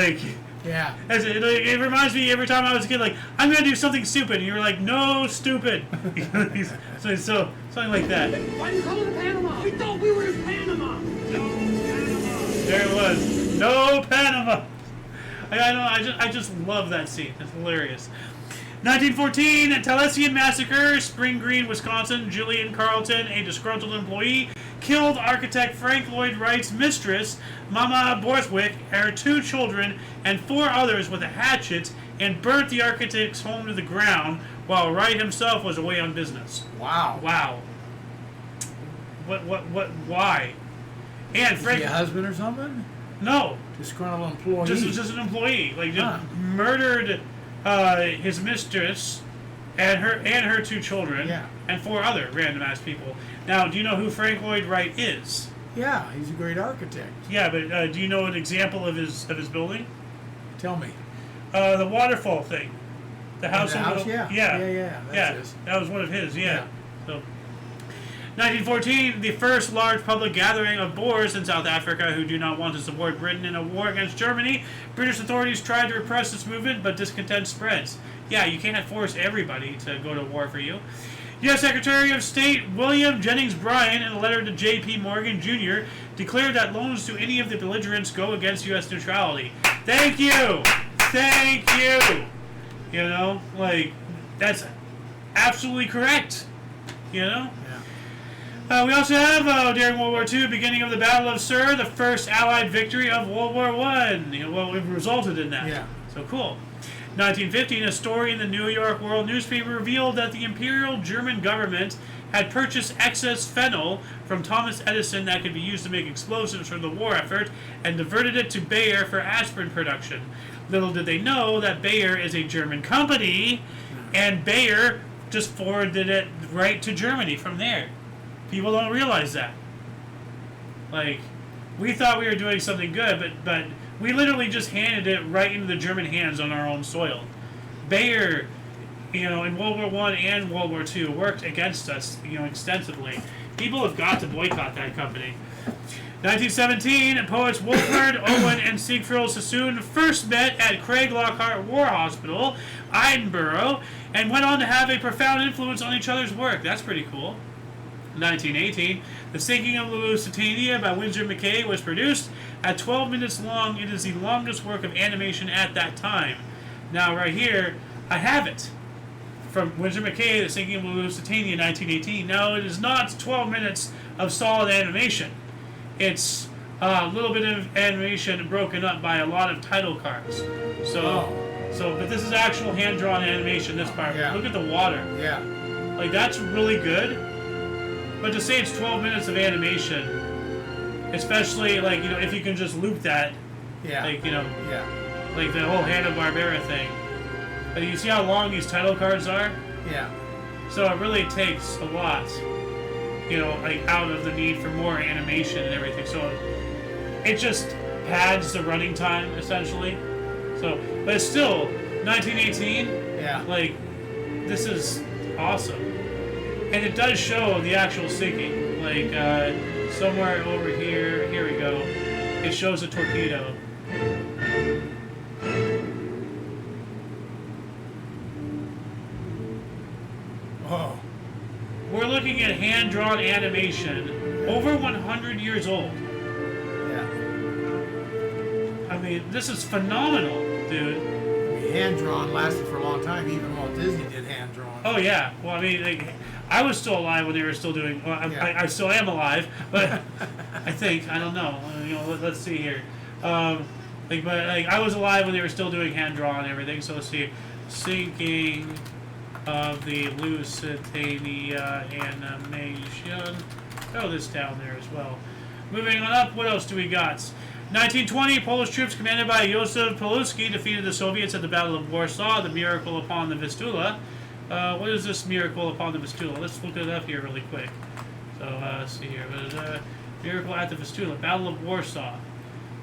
Speaker 2: Yeah.
Speaker 1: It reminds me every time I was a kid, I'm gonna do something stupid, and you're like, "No, stupid." so something like that.
Speaker 3: Why do you call it Panama? We thought we were in Panama! No Panama!
Speaker 1: There it was. No Panama. I just love that scene. It's hilarious. 1914, Talesian Massacre, Spring Green, Wisconsin. Julian Carlton, a disgruntled employee, killed architect Frank Lloyd Wright's mistress, Mama Borthwick, her 2 children, and 4 others with a hatchet, and burnt the architect's home to the ground while Wright himself was away on business.
Speaker 2: Wow.
Speaker 1: Wow. Why? And
Speaker 2: Is
Speaker 1: Frank...
Speaker 2: he a husband or something?
Speaker 1: No.
Speaker 2: Disgruntled employee.
Speaker 1: Just an employee.
Speaker 2: Huh.
Speaker 1: Murdered his mistress and her 2 children,
Speaker 2: Yeah.
Speaker 1: and 4 other random ass people. Now, do you know who Frank Lloyd Wright is?
Speaker 2: Yeah, he's a great architect.
Speaker 1: Yeah, but do you know an example of his building?
Speaker 2: Tell me.
Speaker 1: The waterfall thing. The house.
Speaker 2: The house? Yeah.
Speaker 1: Yeah.
Speaker 2: That's his.
Speaker 1: That was one of his. Yeah.
Speaker 2: Yeah.
Speaker 1: So. 1914, the first large public gathering of Boers in South Africa who do not want to support Britain in a war against Germany. British authorities tried to repress this movement, but discontent spreads. Yeah, you can't force everybody to go to war for you. U.S. Secretary of State William Jennings Bryan, in a letter to J.P. Morgan Jr., declared that loans to any of the belligerents go against U.S. neutrality. Thank you! Thank you! You know, that's absolutely correct. You know? We also have, during World War II, beginning of the Battle of Sur, the first Allied victory of World War I. It resulted in that.
Speaker 2: Yeah.
Speaker 1: So cool. 1915, a story in the New York World newspaper revealed that the Imperial German government had purchased excess phenol from Thomas Edison that could be used to make explosives for the war effort and diverted it to Bayer for aspirin production. Little did they know that Bayer is a German company, and Bayer just forwarded it right to Germany from there. People don't realize that. We thought we were doing something good, but we literally just handed it right into the German hands on our own soil. Bayer, in World War I and World War II, worked against us, extensively. People have got to boycott that company. 1917, poets Wolford, Owen, and Siegfried Sassoon first met at Craig Lockhart War Hospital, Edinburgh, and went on to have a profound influence on each other's work. That's pretty cool. 1918, The Sinking of the Lusitania by Winsor McCay was produced. At 12 minutes long, it is the longest work of animation at that time. Now, right here, I have it. From Winsor McCay, The Sinking of the Lusitania, 1918. Now, it is not 12 minutes of solid animation. It's a little bit of animation broken up by a lot of title cards. But this is actual hand-drawn animation, this part.
Speaker 2: Yeah.
Speaker 1: Look at the water.
Speaker 2: Yeah.
Speaker 1: That's really good. But to say it's 12 minutes of animation, especially, if you can just loop that,
Speaker 2: Yeah.
Speaker 1: yeah, the whole Hanna-Barbera thing. But you see how long these title cards are?
Speaker 2: Yeah.
Speaker 1: So it really takes a lot, out of the need for more animation and everything. So it just pads the running time, essentially. So, but it's still 1918.
Speaker 2: Yeah.
Speaker 1: Like, this is awesome, and it does show the actual sinking. Like somewhere over here. Here we go. It shows a torpedo.
Speaker 2: Oh.
Speaker 1: We're looking at hand-drawn animation, over 100 years old.
Speaker 2: Yeah.
Speaker 1: I mean, this is phenomenal, dude.
Speaker 2: Hand drawn lasted for a long time. Even Walt Disney did hand drawn.
Speaker 1: Oh yeah. Well, I mean, like, I was still alive when they were still doing. Well, I still am alive, but I think I don't know. You know, let's see here. But I was alive when they were still doing hand drawn and everything. So let's see, sinking of the Lusitania animation. Throw this down there as well. Moving on up, what else do we got? 1920, Polish troops commanded by Józef Piłsudski defeated the Soviets at the Battle of Warsaw, the miracle upon the Vistula. What is this miracle upon the Vistula? Let's look it up here really quick. So, let's see here. Miracle at the Vistula, Battle of Warsaw.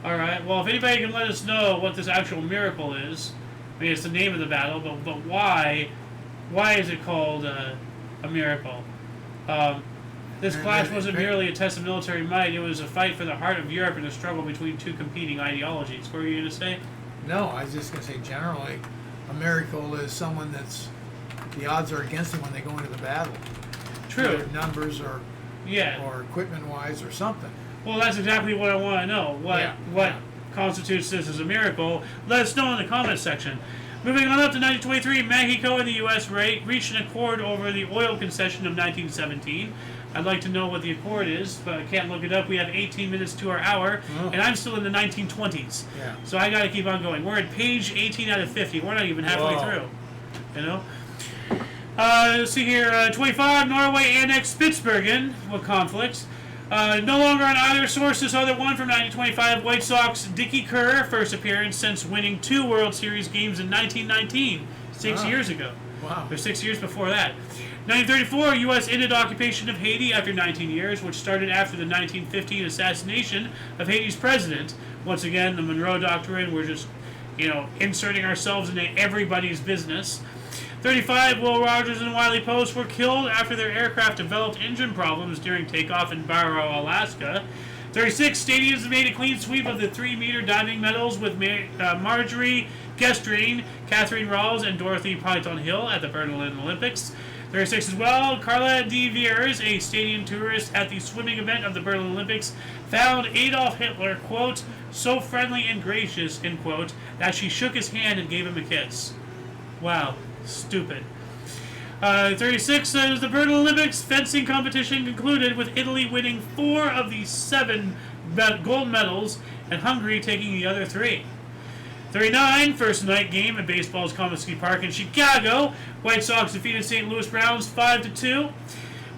Speaker 1: Alright, well, if anybody can let us know what this actual miracle is, I mean, it's the name of the battle, but why is it called a miracle? This clash wasn't merely a test of military might, it was a fight for the heart of Europe and a struggle between two competing ideologies. What were you going to say?
Speaker 2: No, I was just going to say generally, a miracle is someone that's, the odds are against them when they go into the battle.
Speaker 1: True.
Speaker 2: Either numbers or equipment-wise or something.
Speaker 1: Well, that's exactly what I want to know. What constitutes this as a miracle? Let us know in the comments section. Moving on up to 1923, Mexico and the U.S. reached an accord over the oil concession of 1917. I'd like to know what the accord is, but I can't look it up. We have 18 minutes to our hour, and I'm still in the 1920s.
Speaker 2: Yeah.
Speaker 1: So I got to keep on going. We're at page 18 out of 50. We're not even halfway through. You know? Let's see here. 25, Norway annexed Spitsbergen. What conflicts? No longer on either source. This other one from 1925. White Sox Dickie Kerr, first appearance since winning 2 World Series games in 1919, 6 years ago.
Speaker 2: Wow.
Speaker 1: Or 6 years before that. 1934, U.S. ended occupation of Haiti after 19 years, which started after the 1915 assassination of Haiti's president. Once again, the Monroe Doctrine, we're just, inserting ourselves into everybody's business. 35, Will Rogers and Wiley Post were killed after their aircraft developed engine problems during takeoff in Barrow, Alaska. 36, stadiums made a clean sweep of the 3-meter diving medals with Marjorie Gestrine, Catherine Rawls, and Dorothy Python Hill at the Berlin Olympics. 36 as well, Carla de Viers, a stadium tourist at the swimming event of the Berlin Olympics, found Adolf Hitler, quote, so friendly and gracious, end quote, that she shook his hand and gave him a kiss. Wow, stupid. 36 says the Berlin Olympics fencing competition concluded with Italy winning 4 of the 7 gold medals and Hungary taking the other 3. 39, first night game at baseball's Comiskey Park in Chicago. White Sox defeated St. Louis Browns 5-2.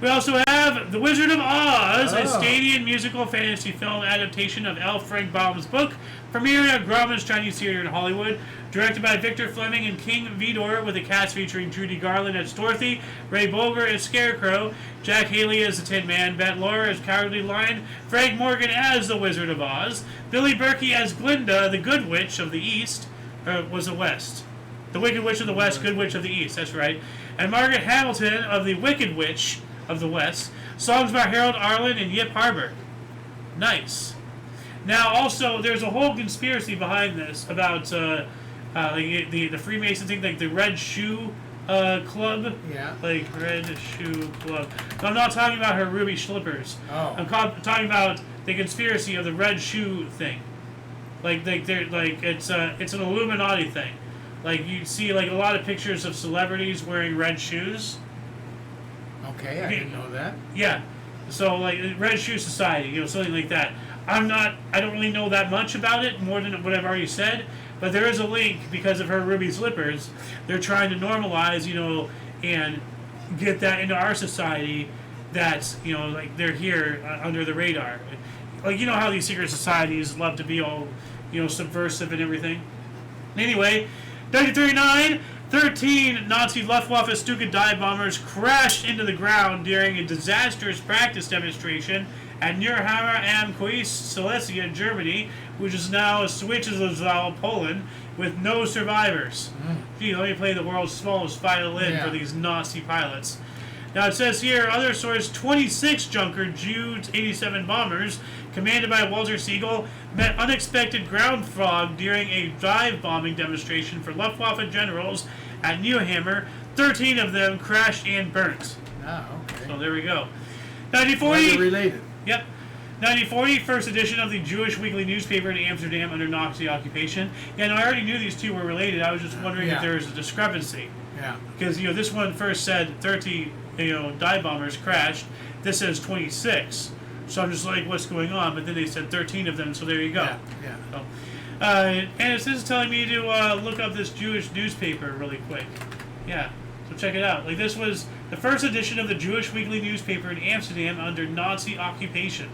Speaker 1: We also have The Wizard of Oz, a stadium musical fantasy film adaptation of L. Frank Baum's book, premiering at Grauman's Chinese Theater in Hollywood. Directed by Victor Fleming and King Vidor, with a cast featuring Judy Garland as Dorothy, Ray Bolger as Scarecrow, Jack Haley as the Tin Man, Bette Laura as Cowardly Lion, Frank Morgan as the Wizard of Oz, Billy Berkey as Glinda, the Good Witch of the East, was the West. The Wicked Witch of the West, Good Witch of the East, that's right. And Margaret Hamilton of the Wicked Witch of the West. Songs by Harold Arlen and Yip Harburg. Nice. Now, also, there's a whole conspiracy behind this about the Freemason thing, like the Red Shoe Club.
Speaker 2: Yeah.
Speaker 1: Like Red Shoe Club. I'm not talking about her ruby slippers.
Speaker 2: Oh.
Speaker 1: I'm talking about the conspiracy of the Red Shoe thing. It's an Illuminati thing. Like you see, like a lot of pictures of celebrities wearing red shoes.
Speaker 2: Okay, I didn't know that.
Speaker 1: Yeah. So like Red Shoe Society, something like that. I don't really know that much about it, more than what I've already said, but there is a link because of her ruby slippers. They're trying to normalize, and get that into our society that's, like they're here under the radar. Like, how these secret societies love to be all, subversive and everything. Anyway, 1939, 13 Nazi Luftwaffe Stuka dive bombers crashed into the ground during a disastrous practice demonstration at Neurhammer am Kois, Silesia, Germany, which is now Switzerland, Poland, with no survivors. Gee, let me play the world's smallest violin for these Nazi pilots. Now it says here, other source, 26 Junker Ju-87 bombers, commanded by Walter Siegel, met unexpected ground fog during a dive bombing demonstration for Luftwaffe generals at Neuhammer. 13 of them crashed and burnt.
Speaker 2: Oh, okay.
Speaker 1: So there we go. 1940.
Speaker 2: Weather related.
Speaker 1: Yep. 1940, first edition of the Jewish weekly newspaper in Amsterdam under Nazi occupation. Yeah, no, I already knew these two were related. I was just wondering if there was a discrepancy.
Speaker 2: Yeah.
Speaker 1: Because, this one first said 30, dive bombers crashed. This says 26. So I'm just like, what's going on? But then they said 13 of them, so there you go.
Speaker 2: Yeah.
Speaker 1: So, and this is telling me to look up this Jewish newspaper really quick. Yeah. So check it out. Like, this was the first edition of the Jewish weekly newspaper in Amsterdam under Nazi occupation.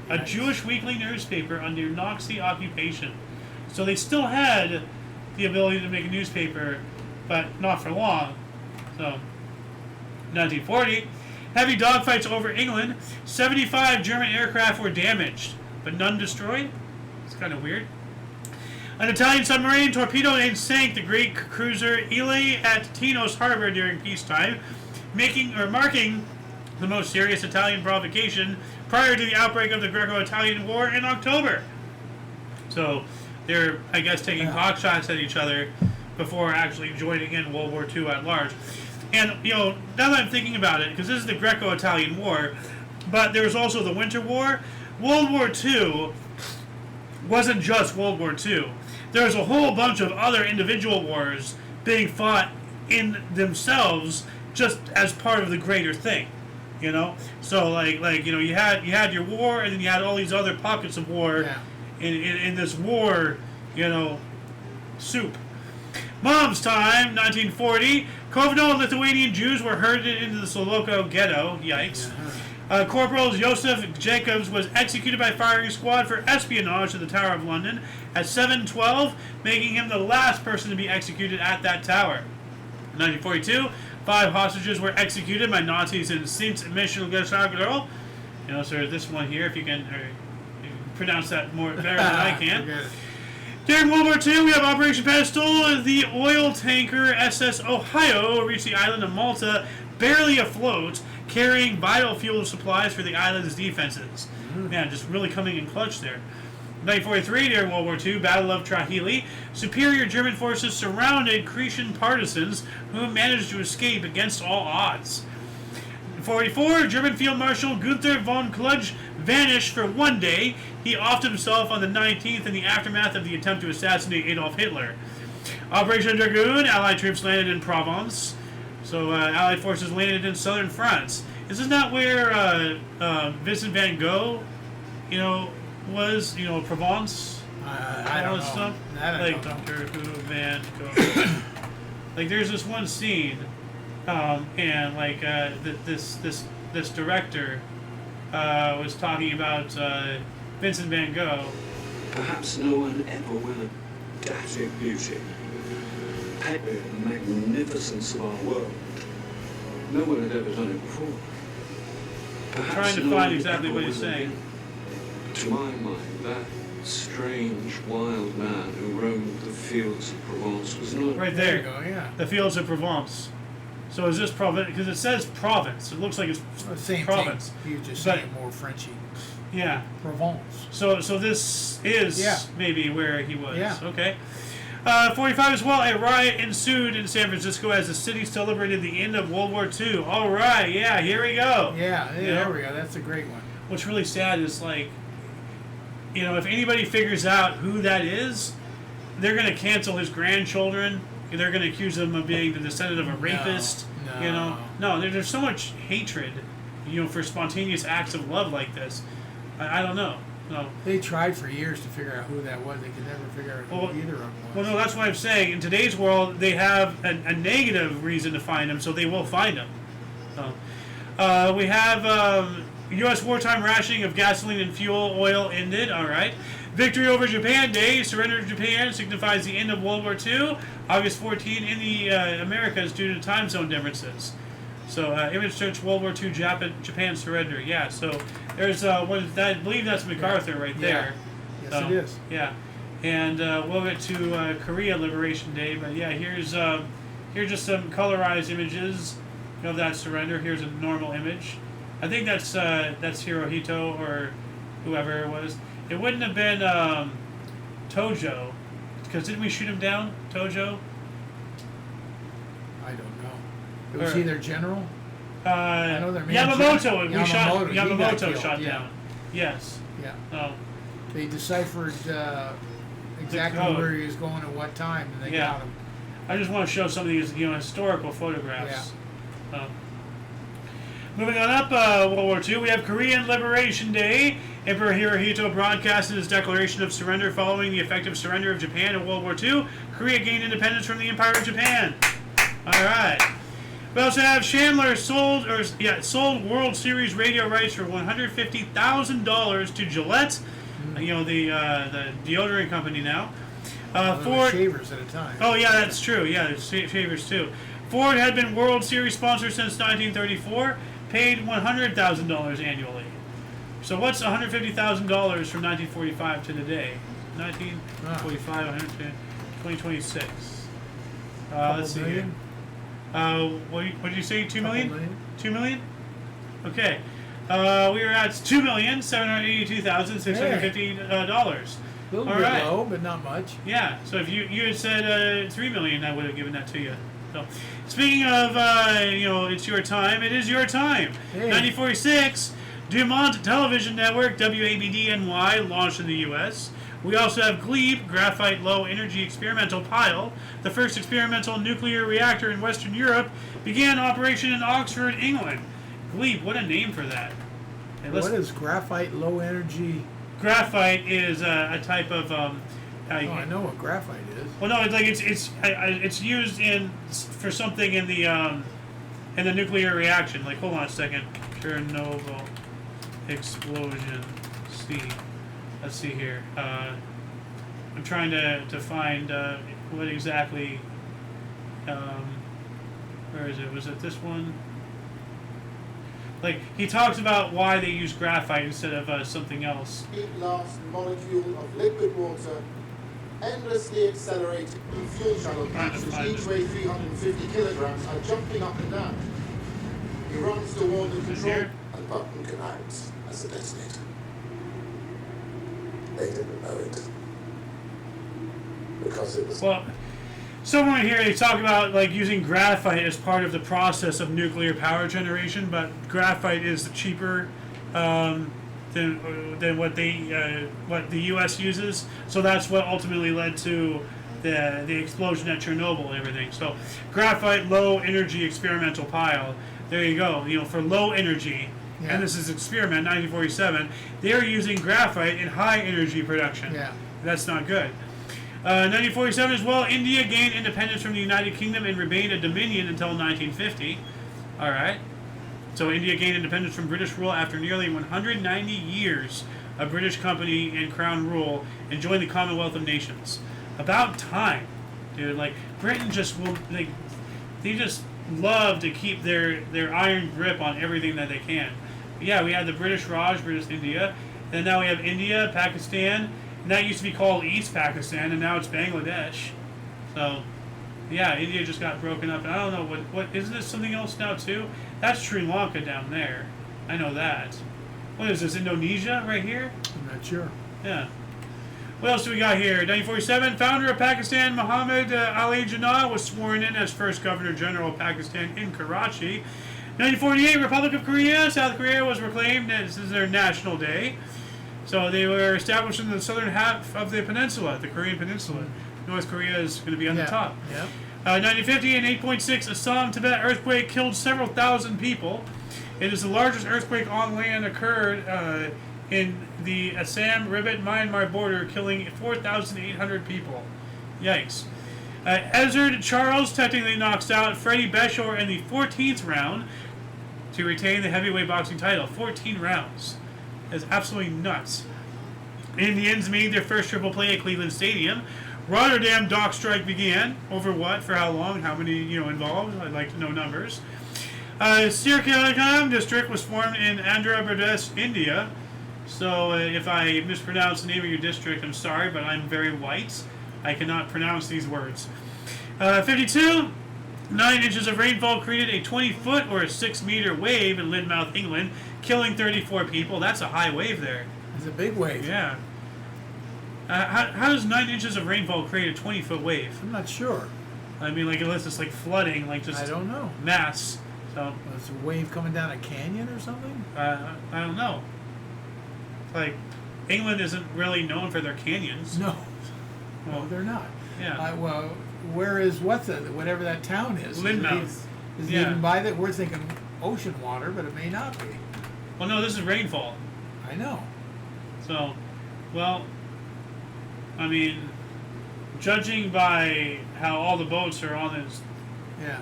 Speaker 1: A Jewish weekly newspaper under Nazi occupation. So they still had the ability to make a newspaper, but not for long. So, 1940, heavy dogfights over England. 75 German aircraft were damaged, but none destroyed. It's kind of weird. An Italian submarine torpedoed and sank the great cruiser Ile at Tinos Harbor during peacetime, marking the most serious Italian provocation prior to the outbreak of the Greco-Italian War in October. So they're, I guess, taking pot shots at each other before actually joining in World War II at large. And, now that I'm thinking about it, because this is the Greco-Italian War, but there was also the Winter War. World War II wasn't just World War II. There was a whole bunch of other individual wars being fought in themselves just as part of the greater thing. So you had your war, and then you had all these other pockets of war in this war, soup. Mom's time, 1940. Kovno Lithuanian Jews were herded into the Soloko ghetto. Yikes. Corporal Joseph Jacobs was executed by firing squad for espionage at the Tower of London at 7:12, making him the last person to be executed at that tower. 1942. 5 hostages were executed by Nazis in Sint-Michiel-Gesagro. So this one here, if you can pronounce that better than I can. During World War II, we have Operation Pedestal. The oil tanker SS Ohio reached the island of Malta, barely afloat, carrying vital fuel supplies for the island's defenses. Man, just really coming in clutch there. 1943, during World War II, Battle of Trahili, superior German forces surrounded Cretan partisans who managed to escape against all odds. 1944, German Field Marshal Gunther von Kluge vanished for one day. He offed himself on the 19th in the aftermath of the attempt to assassinate Adolf Hitler. Operation Dragoon, Allied troops landed in Provence. So Allied forces landed in southern France. Is this not where Vincent van Gogh, was, Provence?
Speaker 2: I don't know.
Speaker 1: Stuff?
Speaker 2: Like
Speaker 1: Doctor Who, Van Gogh. There's this one scene, and this director was talking about Vincent van Gogh.
Speaker 5: Perhaps no one ever will adapt beauty, the magnificence of our world. No one had ever done it before. Perhaps
Speaker 1: Trying to
Speaker 5: no
Speaker 1: find
Speaker 5: one
Speaker 1: exactly
Speaker 5: ever
Speaker 1: what he's
Speaker 5: will
Speaker 1: saying.
Speaker 5: again. To my mind, that strange, wild man who roamed the fields of Provence was not...
Speaker 1: Right
Speaker 2: There
Speaker 1: there.
Speaker 2: you go, yeah.
Speaker 1: The fields of Provence. So is this Provence? Because it says province. It looks like it's
Speaker 2: Same
Speaker 1: province.
Speaker 2: thing. You just
Speaker 1: But-
Speaker 2: say it more Frenchy.
Speaker 1: Yeah.
Speaker 2: Provence.
Speaker 1: So this is maybe where he was.
Speaker 2: Yeah.
Speaker 1: Okay. 45 as well. A riot ensued in San Francisco as the city celebrated the end of World War II. All right. Yeah. Here we go.
Speaker 2: Yeah, there we go. That's a great one.
Speaker 1: What's really sad is if anybody figures out who that is, they're going to cancel his grandchildren. They're going to accuse him of being the descendant of a rapist.
Speaker 2: No.
Speaker 1: There's so much hatred, for spontaneous acts of love like this. I don't know. No.
Speaker 2: They tried for years to figure out who that was. They could never figure out who either of them was.
Speaker 1: Well, no, that's what I'm saying. In today's world, they have a negative reason to find him, so they will find him. We have U.S. wartime rationing of gasoline and fuel oil ended. All right. Victory over Japan Day. Surrender of Japan signifies the end of World War II. August 14 in the Americas due to time zone differences. So, image search World War II Japan surrender. Yeah, so There's I believe that's MacArthur right there.
Speaker 2: Yes,
Speaker 1: So,
Speaker 2: it is.
Speaker 1: Yeah, and we'll get to Korea Liberation Day, but yeah, here's just some colorized images of that surrender. Here's a normal image. I think that's Hirohito or whoever it was. It wouldn't have been Tojo, because didn't we shoot him down, Tojo?
Speaker 2: I don't know. It was
Speaker 1: Or-
Speaker 2: either general. I know their main
Speaker 1: Yamamoto.
Speaker 2: gen- Yamamoto, he got
Speaker 1: Yamamoto
Speaker 2: killed,
Speaker 1: shot
Speaker 2: yeah.
Speaker 1: down. Yes.
Speaker 2: Yeah.
Speaker 1: Oh.
Speaker 2: They deciphered exactly
Speaker 1: code.
Speaker 2: where he was going at what time, and they
Speaker 1: Yeah.
Speaker 2: got him.
Speaker 1: I just want to show some of these, historical photographs. Moving on up, World War II, we have Korean Liberation Day. Emperor Hirohito broadcasted his declaration of surrender following the effective surrender of Japan in World War II. Korea gained independence from the Empire of Japan. All right. We also have Chandler sold World Series radio rights for $150,000 to Gillette, the deodorant company now. Ford
Speaker 2: Shavers at a time.
Speaker 1: Oh yeah, that's true. Yeah, there's shavers too. Ford had been World Series sponsor since 1934, paid $100,000 annually. So what's $150,000 from 1945 to today? 1945, 2026. Let's see here. What did you say? 2 million? 2 million? Okay. We were at $2,782,650.
Speaker 2: A little
Speaker 1: All
Speaker 2: bit
Speaker 1: right.
Speaker 2: low, but not much.
Speaker 1: Yeah, so if you had said 3 million, I would have given that to you. So, speaking of, it's your time. It is your time.
Speaker 2: Hey.
Speaker 1: 1946, Dumont Television Network, WABD-NY, launched in the U.S. We also have GLEEP, Graphite Low Energy Experimental Pile, the first experimental nuclear reactor in Western Europe, began operation in Oxford, England. GLEEP, what a name for that. Hey,
Speaker 2: What is graphite low energy?
Speaker 1: Graphite is a type of
Speaker 2: I know what graphite is.
Speaker 1: well, no, it's used for something in the nuclear reaction. Like, hold on a second, Chernobyl explosion. Let's see here. I'm trying to find what exactly. Where is it? Was it this one? Like, he talks about why they use graphite instead of something else.
Speaker 6: Last molecule of liquid water endlessly accelerating fuel shuttle capsules, each weigh 350 kilograms, are jumping up and down. He runs toward the control
Speaker 1: Here?
Speaker 6: and button can act as a detonator. They didn't know it. Because it was
Speaker 1: Well, somewhere in here they talk about like using graphite as part of the process of nuclear power generation, but graphite is cheaper than what the U.S. uses. So that's what ultimately led to the explosion at Chernobyl and everything. So graphite low energy experimental pile. There you go. For low energy.
Speaker 2: Yeah.
Speaker 1: And this is experiment 1947. They're using graphite in high energy production.
Speaker 2: Yeah.
Speaker 1: That's not good. 1947 as well, India gained independence from the United Kingdom and remained a dominion until 1950. All right. So India gained independence from British rule after nearly 190 years of British company and crown rule and joined the Commonwealth of Nations. About time, dude. Like, Britain just will, they just love to keep their iron grip on everything that they can. Yeah, we have the British Raj, British India, and now we have India, Pakistan, and that used to be called East Pakistan, and now it's Bangladesh. So, yeah, India just got broken up. And I don't know, what isn't this something else now, too? That's Sri Lanka down there. I know that. What is this, Indonesia right here?
Speaker 2: I'm not sure.
Speaker 1: Yeah. What else do we got here? 1947, founder of Pakistan, Muhammad Ali Jinnah, was sworn in as first Governor General of Pakistan in Karachi. 1948, Republic of Korea. South Korea was proclaimed as their national day. So they were established in the southern half of the peninsula, the Korean peninsula. North Korea is going to be on the top.
Speaker 2: Yeah.
Speaker 1: 1950, an 8.6 Assam, Tibet earthquake killed several thousand people. It is the largest earthquake on land occurred in the Assam-Tibet-Myanmar border, killing 4,800 people. Yikes. Ezard Charles technically knocks out Freddie Beshore in the 14th round to retain the heavyweight boxing title. 14 rounds. That's absolutely nuts. Indians made their first triple play at Cleveland Stadium. Rotterdam dock strike began. Over what? For how long? How many, involved? I'd like to know numbers. Sirkalam district was formed in Andhra Pradesh, India. So if I mispronounce the name of your district, I'm sorry, but I'm very white. I cannot pronounce these words. 52, 9 inches of rainfall created a 20-foot or a 6-meter wave in Lynmouth, England, killing 34 people. That's a high wave there.
Speaker 2: It's a big wave.
Speaker 1: Yeah. How does 9 inches of rainfall create a 20-foot wave?
Speaker 2: I'm not sure.
Speaker 1: I mean, like, unless it's like flooding, like just
Speaker 2: I don't know.
Speaker 1: mass. So
Speaker 2: Was a wave coming down a canyon or something?
Speaker 1: I don't know. Like, England isn't really known for their canyons.
Speaker 2: No.
Speaker 1: Well,
Speaker 2: No, they're not.
Speaker 1: Yeah.
Speaker 2: Well, where is whatever that town is?
Speaker 1: Lynmouth.
Speaker 2: Is it
Speaker 1: Yeah.
Speaker 2: even by that? We're thinking ocean water, but it may not be.
Speaker 1: Well, no, this is rainfall.
Speaker 2: I know.
Speaker 1: So, well, I mean, judging by how all the boats are on this,
Speaker 2: Yeah.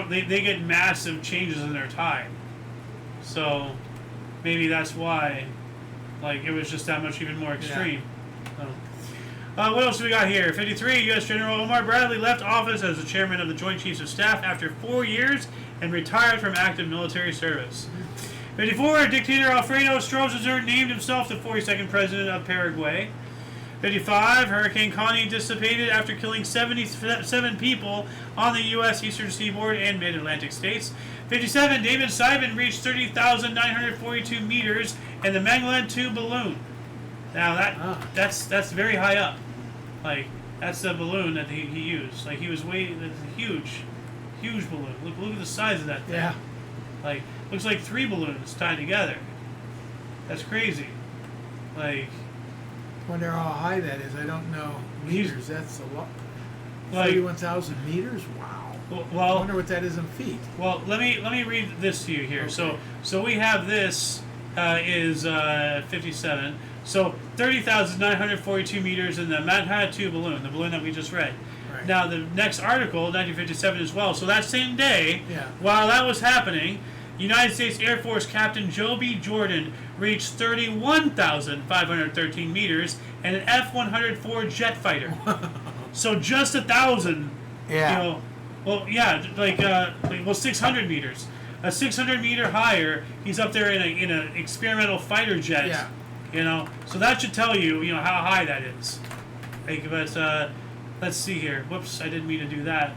Speaker 1: they get massive changes in their tide. So, maybe that's why, like, it was just that much even more extreme. So, what else do we got here? 53, U.S. General Omar Bradley left office as the chairman of the Joint Chiefs of Staff after 4 years and retired from active military service. 54, dictator Alfredo Stroessner named himself the 42nd president of Paraguay. 55, Hurricane Connie dissipated after killing 77 people on the U.S. eastern seaboard and mid-Atlantic states. 57, David Simon reached 30,942 meters in the Magellan 2 balloon. Now that's very high up. Like, that's the balloon that he used. Like, he was that's a huge balloon. Look at the size of that thing.
Speaker 2: Yeah.
Speaker 1: Like, looks like 3 balloons tied together. That's crazy. Like,
Speaker 2: Wonder how high that is. I don't know. Meters. That's a lot.
Speaker 1: Like,
Speaker 2: 31,000 meters. Wow. I
Speaker 1: well,
Speaker 2: wonder what that is in feet.
Speaker 1: well. Let me read this to you here.
Speaker 2: Okay.
Speaker 1: So we have this is 57. So 30,942 meters in the Manhattan 2 balloon, the balloon that we just read.
Speaker 2: Right.
Speaker 1: Now the next article, 1957 as well. So that same day,
Speaker 2: Yeah.
Speaker 1: while that was happening, United States Air Force Captain Joe B. Jordan reached 31,513 meters in an F-104 jet fighter. So just 1,000.
Speaker 2: Yeah.
Speaker 1: You know, well, yeah, like 600 meters. A 600 meter higher, he's up there in a experimental fighter jet.
Speaker 2: Yeah.
Speaker 1: You know, so that should tell you, how high that is. Like, but let's see here. Whoops, I didn't mean to do that.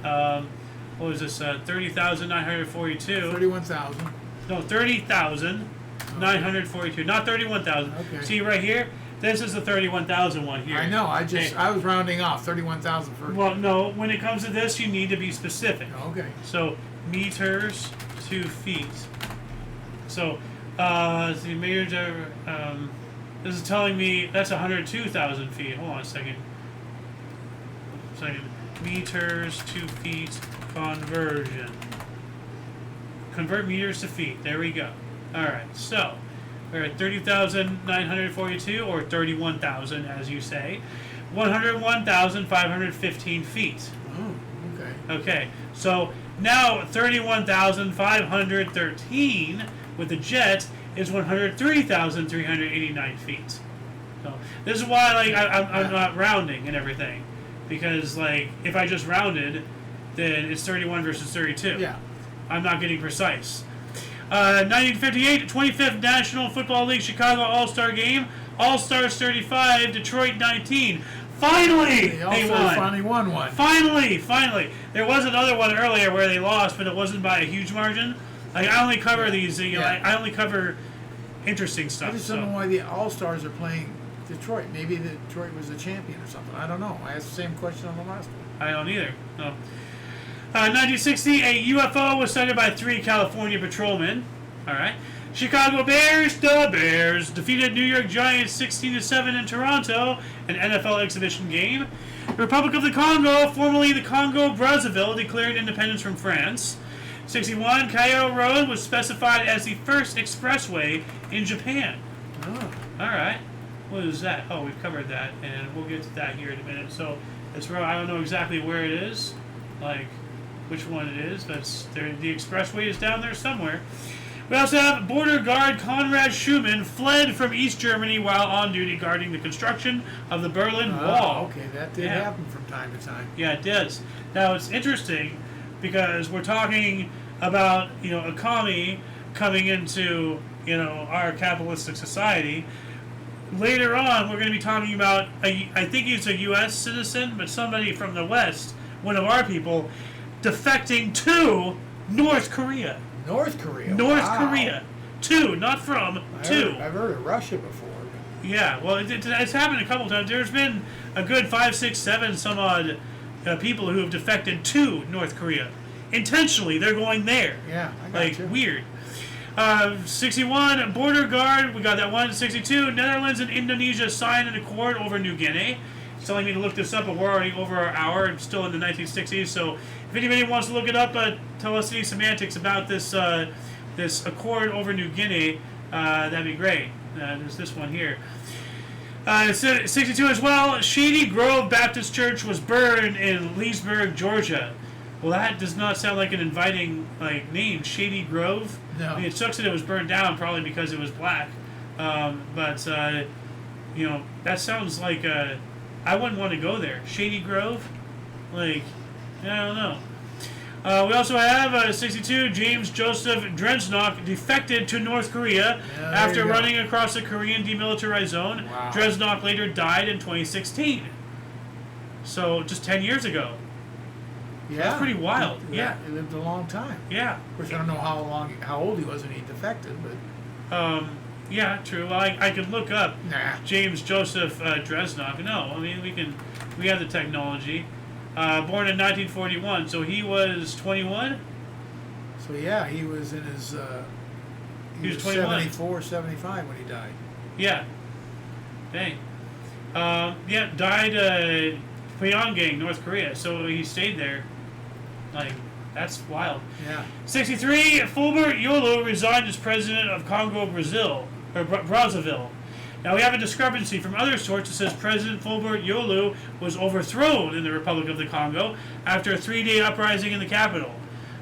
Speaker 1: What was this? 30,942.
Speaker 2: 31,000.
Speaker 1: No, 30,942. Not 31,000.
Speaker 2: Okay.
Speaker 1: See right here. This is the 31,000 one here.
Speaker 2: I know. I
Speaker 1: Okay.
Speaker 2: was rounding off 31,000 for.
Speaker 1: Well, no. When it comes to this, you need to be specific.
Speaker 2: Okay.
Speaker 1: So meters to feet. So the meters are. This is telling me that's 102,000 feet. Hold on a second. Meters to feet conversion. Convert meters to feet. There we go. All right. So we're at 30,942 or 31,000, as you say. 101,515 feet.
Speaker 2: Oh, okay.
Speaker 1: Okay, so now 31,513 with the jet is 103,389 feet. So this is why, like, I'm not rounding and everything, because, like, if I just rounded, then it's 31 versus 32.
Speaker 2: Yeah.
Speaker 1: I'm not getting precise. 1958, 25th National Football League Chicago All-Star Game. All-Stars 35, Detroit 19. Finally,
Speaker 2: They
Speaker 1: they
Speaker 2: also
Speaker 1: won.
Speaker 2: finally won one.
Speaker 1: Finally. There was another one earlier where they lost, but it wasn't by a huge margin. Like, I only cover these, I only cover interesting stuff.
Speaker 2: I just don't know why the All-Stars are playing Detroit. Maybe Detroit was the champion or something. I don't know. I asked the same question on the last one.
Speaker 1: I don't either. No. 1960, a UFO was sighted by 3 California patrolmen. All right. Chicago Bears, the Bears, defeated New York Giants 16-7 in Toronto, an NFL exhibition game. The Republic of the Congo, formerly the Congo Brazzaville, declared independence from France. 61, Cairo Road was specified as the first expressway in Japan.
Speaker 2: Oh.
Speaker 1: All right. What is that? Oh, we've covered that, and we'll get to that here in a minute. So it's where I don't know exactly where it is, like which one it is, but the expressway is down there somewhere. We also have border guard Konrad Schumann fled from East Germany while on duty guarding the construction of the Berlin Wall.
Speaker 2: Okay, that did happen from time to time.
Speaker 1: Yeah, it does. Now, it's interesting because we're talking about a commie coming into our capitalistic society. Later on, we're going to be talking about I think he's a U.S. citizen, but somebody from the West, one of our people, defecting to North Korea.
Speaker 2: North Korea.
Speaker 1: North
Speaker 2: Wow.
Speaker 1: Korea. To, not from, to.
Speaker 2: I've heard of Russia before.
Speaker 1: Yeah, well, it's happened a couple times. There's been a good 5, 6, 7 some odd people who have defected to North Korea. Intentionally, they're going there.
Speaker 2: Yeah, I got
Speaker 1: Like,
Speaker 2: you.
Speaker 1: weird. 61, border guard, we got that one. 62, Netherlands and Indonesia signed an accord over New Guinea. It's telling me to look this up, but we're already over our hour. It's still in the 1960s, so if anybody wants to look it up, tell us any semantics about this this accord over New Guinea, that'd be great. There's this one here. 62 as well, Shady Grove Baptist Church was burned in Leesburg, Georgia. Well, that does not sound like an inviting name, Shady Grove.
Speaker 2: No.
Speaker 1: I mean, it sucks that it was burned down, probably because it was black. But that sounds like I wouldn't want to go there. Shady Grove, I don't know. We also have 62. James Joseph Dresnok defected to North Korea after running across the Korean demilitarized zone.
Speaker 2: Wow.
Speaker 1: Dresnok later died in 2016. So just 10 years ago.
Speaker 2: Yeah.
Speaker 1: That's pretty wild. Yeah.
Speaker 2: He lived a long time.
Speaker 1: Yeah.
Speaker 2: Of course, I don't know how old he was when he defected, but
Speaker 1: Yeah, true. Well, I could look up
Speaker 2: nah.
Speaker 1: James Joseph Dresnok. No, I mean we have the technology. Born in 1941, so he was 21.
Speaker 2: So yeah, he was in his.
Speaker 1: He was 21.
Speaker 2: 74, 75 when he died.
Speaker 1: Yeah. Dang. Died Pyongyang, North Korea. So he stayed there. That's wild.
Speaker 2: Yeah.
Speaker 1: 63. Fulbert Yolo resigned as president of Congo, Brazil, or Brazzaville. Now we have a discrepancy from other sources that says President Fulbert Yolo was overthrown in the Republic of the Congo after a 3-day uprising in the capital.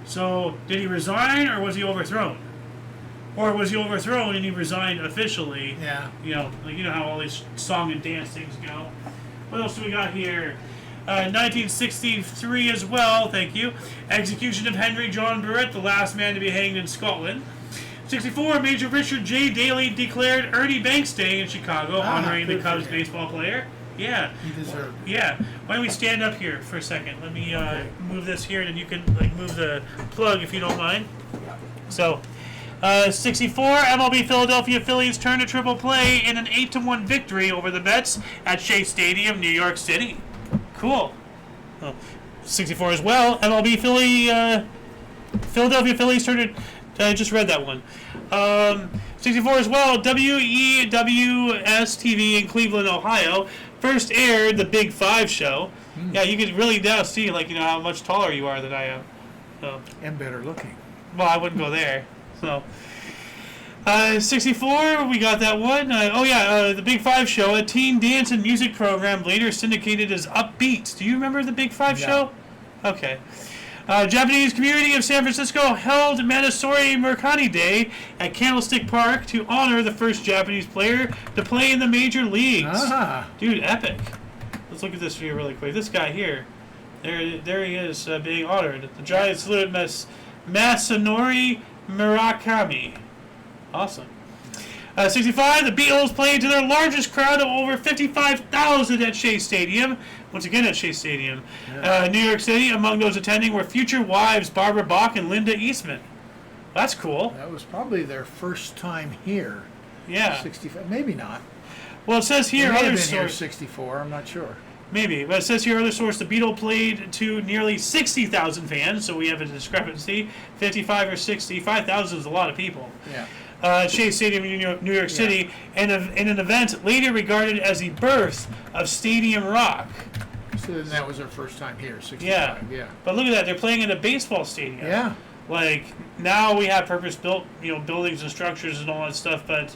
Speaker 1: So did he resign or was he overthrown? Or was he overthrown and he resigned officially?
Speaker 2: Yeah.
Speaker 1: You know how all these song and dance things go. What else do we got here? 1963 as well, thank you. Execution of Henry John Burritt, the last man to be hanged in Scotland. 64, Major Richard J. Daley declared Ernie Banks Day in Chicago, honoring the
Speaker 2: good
Speaker 1: Cubs
Speaker 2: for him.
Speaker 1: baseball player. Yeah.
Speaker 2: He deserved it.
Speaker 1: Yeah. Why don't we stand up here for a second? Let me move this here, and then you can move the plug if you don't mind. So, 64, MLB Philadelphia Phillies turned a triple play in an 8-1 victory over the Mets at Shea Stadium, New York City. Cool. 64 as well, MLB Philadelphia Phillies turned it. I just read that one. 64 as well, WEWS TV in Cleveland, Ohio, first aired the Big Five show. Yeah, you can really now see how much taller you are than I am. So.
Speaker 2: And better looking.
Speaker 1: Well, I wouldn't go there. So, 64, we got that one. The Big Five show, a teen dance and music program later syndicated as Upbeat. Do you remember the Big Five show? Okay. Japanese community of San Francisco held Manasori Mercani Day at Candlestick Park to honor the first Japanese player to play in the major leagues.
Speaker 2: Ah.
Speaker 1: Dude, epic. Let's look at this here really quick. This guy here, there he is being honored. The giant salute Masanori Murakami. Awesome. 65, the Beatles played to their largest crowd of over 55,000 at Shea Stadium. Once again at Shea Stadium.
Speaker 2: Yeah.
Speaker 1: New York City, among those attending were future wives Barbara Bach and Linda Eastman. That's cool.
Speaker 2: That was probably their first time here.
Speaker 1: Yeah.
Speaker 2: 65, maybe not.
Speaker 1: Well, it says here,
Speaker 2: They may
Speaker 1: other
Speaker 2: have been here
Speaker 1: source.
Speaker 2: 64, I'm not sure.
Speaker 1: Maybe, but it says here, other source, the Beatles played to nearly 60,000 fans, so we have a discrepancy. 55 or 65,000 is a lot of people.
Speaker 2: Yeah.
Speaker 1: Shea Stadium in New York City, and in an event later regarded as the birth of Stadium Rock.
Speaker 2: So then that was their first time here, 65.
Speaker 1: Yeah. But look at that, they're playing in a baseball stadium.
Speaker 2: Yeah.
Speaker 1: Now we have purpose-built, buildings and structures and all that stuff, but,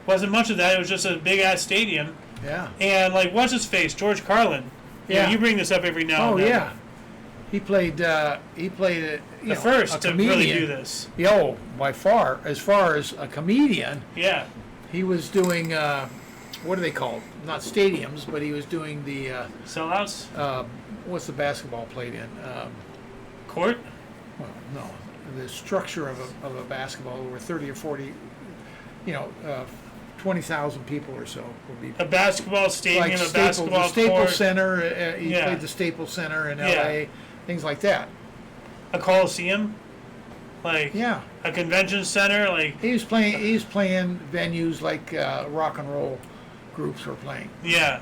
Speaker 1: wasn't much of that. It was just a big-ass stadium.
Speaker 2: Yeah.
Speaker 1: And, what's his face? George Carlin.
Speaker 2: Yeah.
Speaker 1: You bring this up every now
Speaker 2: Oh,
Speaker 1: and then.
Speaker 2: yeah. He played the
Speaker 1: first
Speaker 2: a
Speaker 1: to
Speaker 2: comedian.
Speaker 1: really do this.
Speaker 2: By far. As far as a comedian,
Speaker 1: Yeah.
Speaker 2: he was doing, what are they called? Not stadiums, but he was doing the,
Speaker 1: Sellouts?
Speaker 2: what's the basketball played in?
Speaker 1: Court?
Speaker 2: well, no, the structure of a basketball over 30 or 40, 20,000 people or so would be.
Speaker 1: A basketball stadium,
Speaker 2: Like
Speaker 1: a
Speaker 2: the
Speaker 1: basketball
Speaker 2: Staples
Speaker 1: court,
Speaker 2: Center, he
Speaker 1: Yeah.
Speaker 2: played the Staples Center in
Speaker 1: Yeah.
Speaker 2: L.A., things like that.
Speaker 1: a coliseum, like
Speaker 2: Yeah.
Speaker 1: a convention center, like
Speaker 2: He was playing venues like rock and roll groups were playing.
Speaker 1: yeah.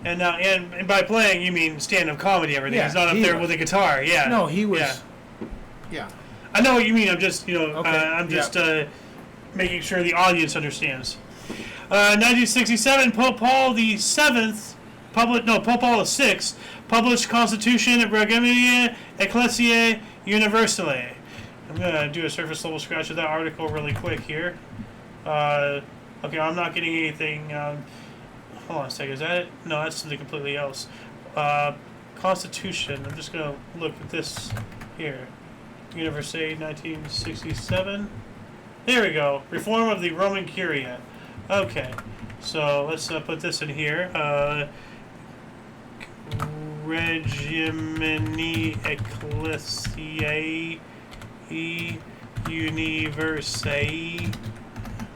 Speaker 1: And now, and by playing, you mean stand-up comedy, everything.
Speaker 2: Yeah,
Speaker 1: He's not up
Speaker 2: he
Speaker 1: there
Speaker 2: was.
Speaker 1: with a guitar. Yeah.
Speaker 2: No, he was.
Speaker 1: Yeah.
Speaker 2: Yeah.
Speaker 1: I know what you mean. I'm just,
Speaker 2: Okay,
Speaker 1: I'm just making sure the audience understands. 1967, Pope Paul the Seventh, Pope Paul the Sixth published Constitution Regimini Ecclesiae Universale. I'm gonna do a surface level scratch of that article really quick here. Okay, I'm not getting anything. Hold on a second. Is that it? No, that's something completely else. Constitution. I'm just gonna look at this here. Universate 1967. There we go. Reform of the Roman Curia. Okay, so let's put this in here. Regimini Ecclesiae Universae.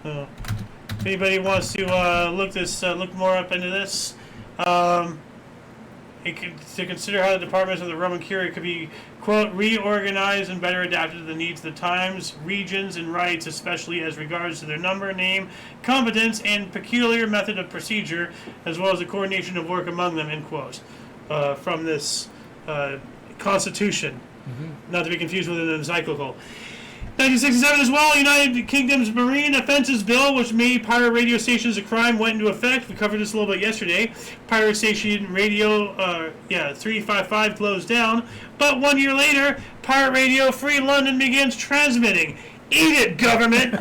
Speaker 1: If anybody wants to look more up into this, to consider how the departments of the Roman Curia could be, quote, reorganized and better adapted to the needs of the times, regions, and rites, especially as regards to their number, name, competence, and peculiar method of procedure, as well as the coordination of work among them, end quote, from this Constitution, not to be confused with an encyclical. 1967 as well, United Kingdom's Marine Offences Bill, which made pirate radio stations a crime, went into effect. We covered this a little bit yesterday. Pirate station radio, 355 closed down. But 1 year later, Pirate Radio Free London begins transmitting. Eat it, government!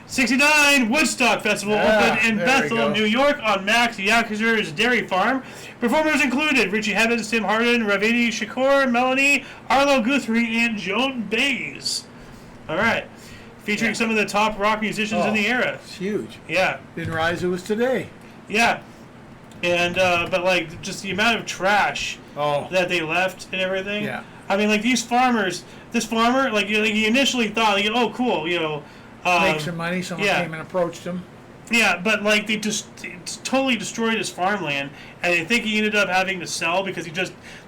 Speaker 1: 69, Woodstock Festival opened in
Speaker 2: there we
Speaker 1: Bethel,
Speaker 2: go.
Speaker 1: New York on Max Yakuza's dairy farm. Performers included Richie Havens, Tim Hardin, Ravini Shakur, Melanie, Arlo Guthrie, and Joan Baez. All right, featuring some of the top rock musicians in the era.
Speaker 2: It's huge.
Speaker 1: Yeah,
Speaker 2: Didn't realize it was today.
Speaker 1: yeah, and but like just the amount of trash that they left and everything.
Speaker 2: Yeah.
Speaker 1: I mean, like this farmer, like he initially thought, like, oh, cool,
Speaker 2: Make some money. Someone
Speaker 1: yeah.
Speaker 2: came and approached him.
Speaker 1: Yeah, but like they just totally destroyed his farmland, and I think he ended up having to sell because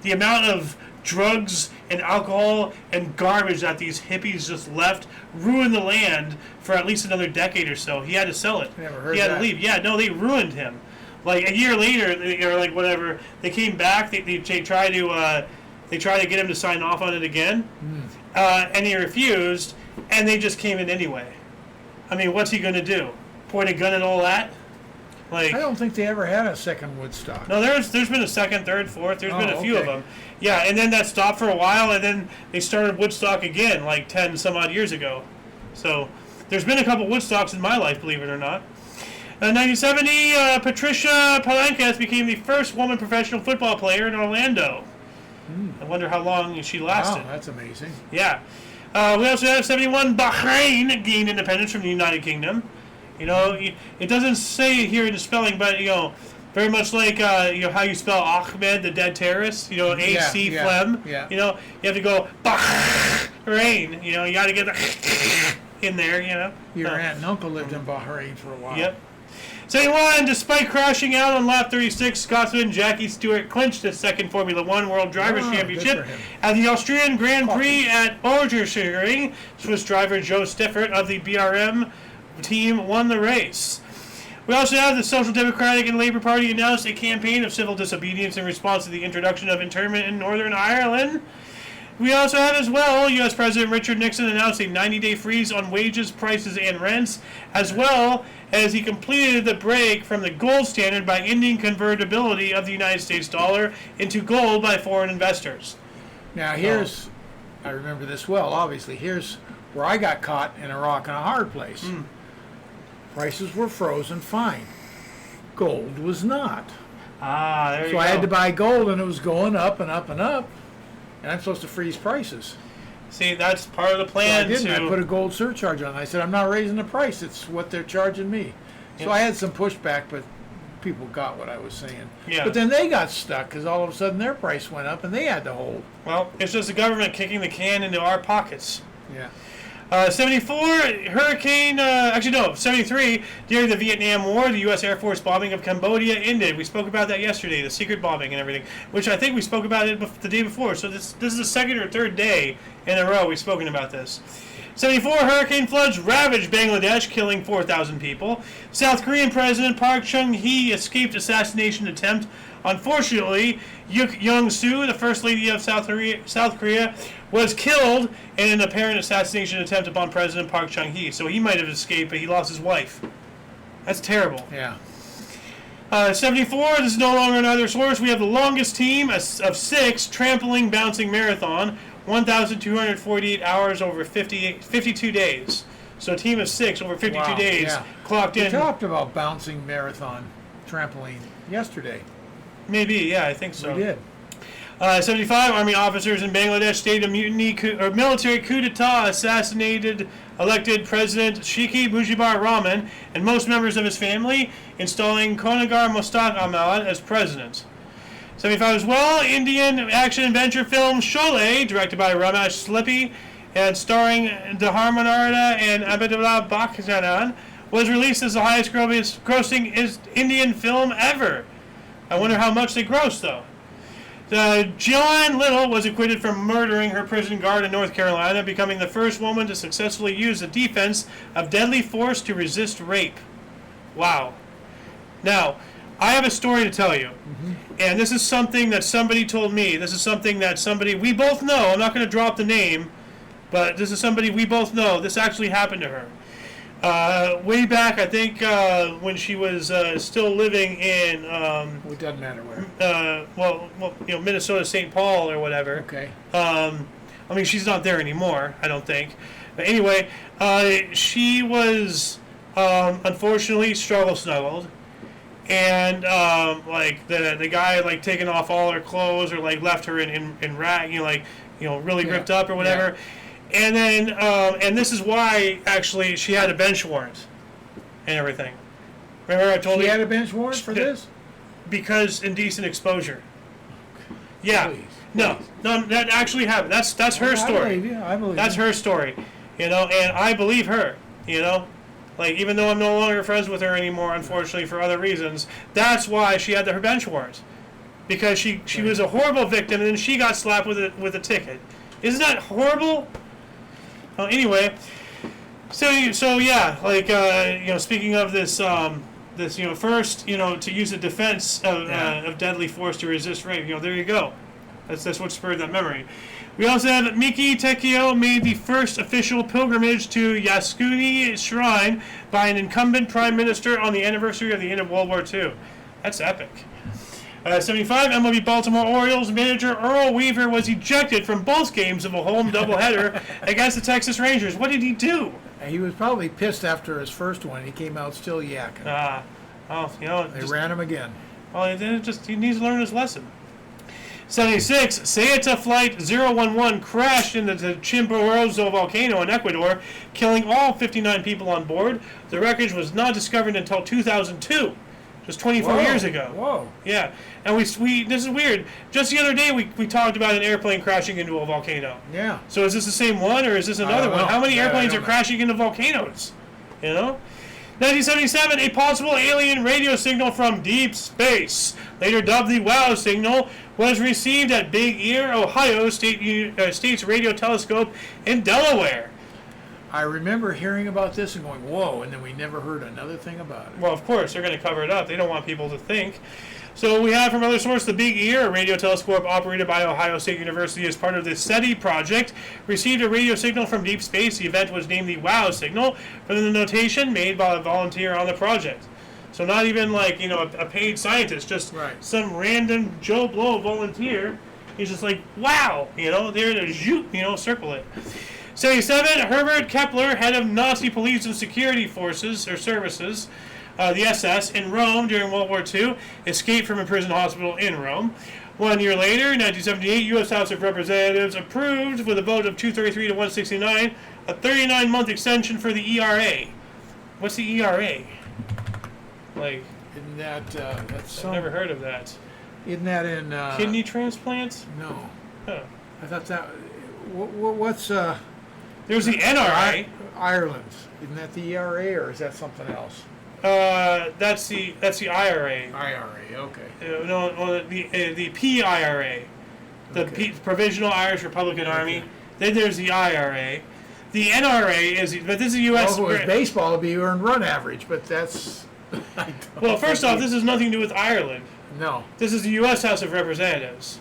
Speaker 1: the amount of drugs and alcohol and garbage that these hippies just left ruined the land for at least another decade or so. He had to sell it.
Speaker 2: Never heard
Speaker 1: he had
Speaker 2: that.
Speaker 1: to leave. Yeah, no, they ruined him. Like a year later, or like whatever, they came back. They tried to get him to sign off on it again, and he refused. And they just came in anyway. I mean, what's he going to do? Point a gun at all that? Like,
Speaker 2: I don't think they ever had a second Woodstock.
Speaker 1: no, there's been a second, third, fourth. There's been a few of
Speaker 2: okay.
Speaker 1: them. Yeah, and then that stopped for a while, and then they started Woodstock again, like 10 some odd years ago. So there's been a couple Woodstocks in my life, believe it or not. 1970, Patricia Palankas became the first woman professional football player in Orlando. I wonder how long she lasted.
Speaker 2: Wow, that's amazing.
Speaker 1: Yeah. We also have 71, Bahrain gained independence from the United Kingdom. It doesn't say here in the spelling, but, very much like, how you spell Ahmed, the dead terrorist, H-C
Speaker 2: yeah,
Speaker 1: phlegm.
Speaker 2: yeah.
Speaker 1: You have to go, Bahrain. You got to get the in there,
Speaker 2: Your aunt and uncle lived in Bahrain for a while.
Speaker 1: Yep. 71, despite crashing out on lap 36, Scotsman Jackie Stewart clinched his second Formula One World Drivers'
Speaker 2: Good
Speaker 1: Championship
Speaker 2: for him.
Speaker 1: at the Austrian Grand Prix at Orgersering. Swiss driver Joe Stiffert of the BRM team won the race. We also have the Social Democratic and Labour Party announced a campaign of civil disobedience in response to the introduction of internment in Northern Ireland. We also have as well, U.S. President Richard Nixon announced a 90-day freeze on wages, prices, and rents, as well as he completed the break from the gold standard by ending convertibility of the United States dollar into gold by foreign investors.
Speaker 2: Now I remember this well, obviously. Here's where I got caught in a rock and a hard place. Prices were frozen fine. Gold was not.
Speaker 1: There you
Speaker 2: So
Speaker 1: go.
Speaker 2: I had to buy gold, and it was going up and up and up. And I'm supposed to freeze prices.
Speaker 1: See, that's part of the
Speaker 2: So I
Speaker 1: plan
Speaker 2: didn't. I
Speaker 1: to...
Speaker 2: put a gold surcharge on. I said, I'm not raising the price. It's what they're charging me. So I had some pushback, but people got what I was saying.
Speaker 1: Yeah.
Speaker 2: But then they got stuck because all of a sudden their price went up and they had to hold.
Speaker 1: Well, it's just the government kicking the can into our pockets.
Speaker 2: Yeah.
Speaker 1: 74, hurricane, 73, during the Vietnam War, the U.S. Air Force bombing of Cambodia ended. We spoke about that yesterday, the secret bombing and everything, which I think we spoke about it the day before. So this is the second or third day in a row we've spoken about this. 74, hurricane floods ravaged Bangladesh, killing 4,000 people. South Korean President Park Chung-hee escaped assassination attempt. Unfortunately, Yuk Young-soo, the First Lady of South Korea, was killed in an apparent assassination attempt upon President Park Chung-hee. So he might have escaped, but he lost his wife. That's terrible.
Speaker 2: Yeah.
Speaker 1: 74, this is no longer another source. We have the longest team of 6 trampoline bouncing marathon, 1,248 hours over 52 days. So a team of 6 over 52
Speaker 2: Wow,
Speaker 1: days
Speaker 2: yeah.
Speaker 1: clocked
Speaker 2: We
Speaker 1: in.
Speaker 2: talked about bouncing marathon trampoline yesterday.
Speaker 1: Maybe, yeah, I think so.
Speaker 2: We did.
Speaker 1: 75, Army officers in Bangladesh staged a mutiny or military coup d'etat, assassinated elected President Sheikh Mujibur Rahman and most members of his family, installing Konagar Mostaq Ahmad as president. 75 as well, Indian action-adventure film Sholay, directed by Ramesh Slippy and starring Dharmanarda and Abdullah Bachjanan, was released as the highest grossing Indian film ever. I wonder how much they grossed, though. Joan Little was acquitted for murdering her prison guard in North Carolina, becoming the first woman to successfully use the defense of deadly force to resist rape. Wow. Now, I have a story to tell you. And this is something that somebody told me. This is something that we both know. I'm not going to drop the name, but this is somebody we both know. This actually happened to her. Way back, I think, when she was still living in,
Speaker 2: It doesn't matter where.
Speaker 1: Minnesota, St. Paul or whatever.
Speaker 2: Okay.
Speaker 1: I mean, she's not there anymore, I don't think. But anyway, she was, unfortunately, struggle-snuggled. And, the guy, taken off all her clothes or, left her in rag, really ripped up or whatever.
Speaker 2: Yeah.
Speaker 1: And then, and this is why, actually, she had a bench warrant and everything. Remember I told you?
Speaker 2: She had a bench warrant for this?
Speaker 1: Because indecent exposure. Yeah.
Speaker 2: Please,
Speaker 1: No, that actually happened. That's her story.
Speaker 2: I believe you. I believe
Speaker 1: That's
Speaker 2: you.
Speaker 1: her story. And I believe her, even though I'm no longer friends with her anymore, unfortunately, for other reasons, that's why she had her bench warrant. Because she was a horrible victim, and then she got slapped with a ticket. Isn't that horrible? Well, anyway, so yeah, speaking of this, first, to use a defense of deadly force to resist rape. There you go. That's what spurred that memory. We also have Miki Tekio made the first official pilgrimage to Yasukuni Shrine by an incumbent prime minister on the anniversary of the end of World War II. That's epic. 75, MLB Baltimore Orioles manager Earl Weaver was ejected from both games of a home doubleheader against the Texas Rangers. What did he do?
Speaker 2: He was probably pissed after his first one. He came out still yakking. They ran him again.
Speaker 1: Well, he needs to learn his lesson. 76, Sayata Flight 011 crashed into the Chimborazo volcano in Ecuador, killing all 59 people on board. The wreckage was not discovered until 2002. Just 24 years ago.
Speaker 2: Whoa.
Speaker 1: Yeah. And we this is weird. Just the other day we talked about an airplane crashing into a volcano.
Speaker 2: Yeah.
Speaker 1: So is this the same one or is this another one?
Speaker 2: know.
Speaker 1: How many
Speaker 2: I
Speaker 1: airplanes
Speaker 2: don't
Speaker 1: are
Speaker 2: know.
Speaker 1: crashing into volcanoes? 1977, a possible alien radio signal from deep space, later dubbed the WOW signal, was received at Big Ear, Ohio State's radio telescope in Delaware.
Speaker 2: I remember hearing about this and going, whoa, and then we never heard another thing about it.
Speaker 1: Well, of course, they're going to cover it up. They don't want people to think. So we have from other source, the Big Ear, a radio telescope operated by Ohio State University as part of the SETI project, received a radio signal from deep space. The event was named the WOW signal from the notation made by a volunteer on the project. So not even a paid scientist, just some random Joe Blow volunteer. He's just like, wow, there to shoot, circle it. 77, Herbert Kepler, head of Nazi police and security forces or services, the SS, in Rome during World War II, escaped from a prison hospital in Rome. 1 year later, 1978, U.S. House of Representatives approved, with a vote of 233 to 169, a 39-month extension for the ERA. What's the ERA?
Speaker 2: Isn't that's
Speaker 1: I've
Speaker 2: some?
Speaker 1: never heard of that.
Speaker 2: Isn't that in
Speaker 1: Kidney transplant?
Speaker 2: No,
Speaker 1: Huh.
Speaker 2: I thought that. What's
Speaker 1: There's the NRA.
Speaker 2: Ireland? Isn't that the ERA or is that something else?
Speaker 1: That's the IRA.
Speaker 2: IRA. Okay.
Speaker 1: No, the PIRA, the
Speaker 2: Okay.
Speaker 1: Provisional Irish Republican Army. Then there's the IRA. The NRA but this is U.S.
Speaker 2: Well, if it was baseball, it'd be earned run average, but that's.
Speaker 1: Well, first off, this has nothing to do with Ireland.
Speaker 2: No,
Speaker 1: This is the U.S. House of Representatives.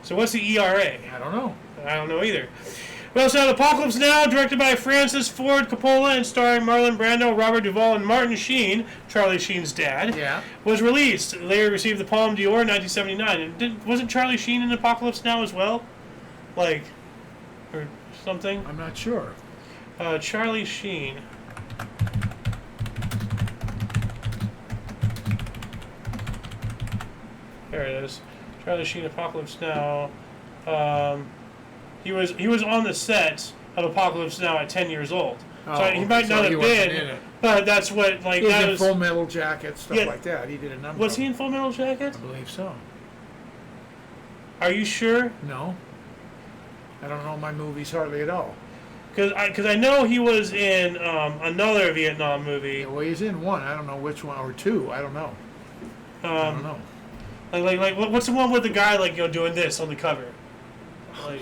Speaker 1: So what's the ERA?
Speaker 2: I don't know.
Speaker 1: I don't know either. We also have Apocalypse Now, directed by Francis Ford Coppola and starring Marlon Brando, Robert Duvall, and Martin Sheen, Charlie Sheen's dad.
Speaker 2: Yeah.
Speaker 1: Was released. Later received the Palme d'Or in 1979. And wasn't Charlie Sheen in Apocalypse Now as well? Like, or something?
Speaker 2: I'm not sure.
Speaker 1: Charlie Sheen. There it is. Charlie Sheen, Apocalypse Now. He was on the set of Apocalypse Now at 10 years old. So he might not have
Speaker 2: wasn't
Speaker 1: been,
Speaker 2: in it.
Speaker 1: but that's what, like,
Speaker 2: He was
Speaker 1: that
Speaker 2: in
Speaker 1: was...
Speaker 2: Full Metal Jacket, stuff
Speaker 1: Yeah.
Speaker 2: like that. He did a number.
Speaker 1: Was
Speaker 2: of
Speaker 1: he
Speaker 2: them.
Speaker 1: in Full Metal Jacket?
Speaker 2: I believe so.
Speaker 1: Are you sure?
Speaker 2: No. I don't know my movies hardly at all.
Speaker 1: Because I know he was in another Vietnam movie.
Speaker 2: Yeah, well, he's in one. I don't know which one, or two. I don't know. I don't know.
Speaker 1: Like what's the one with the guy, like, doing this on the cover? Like,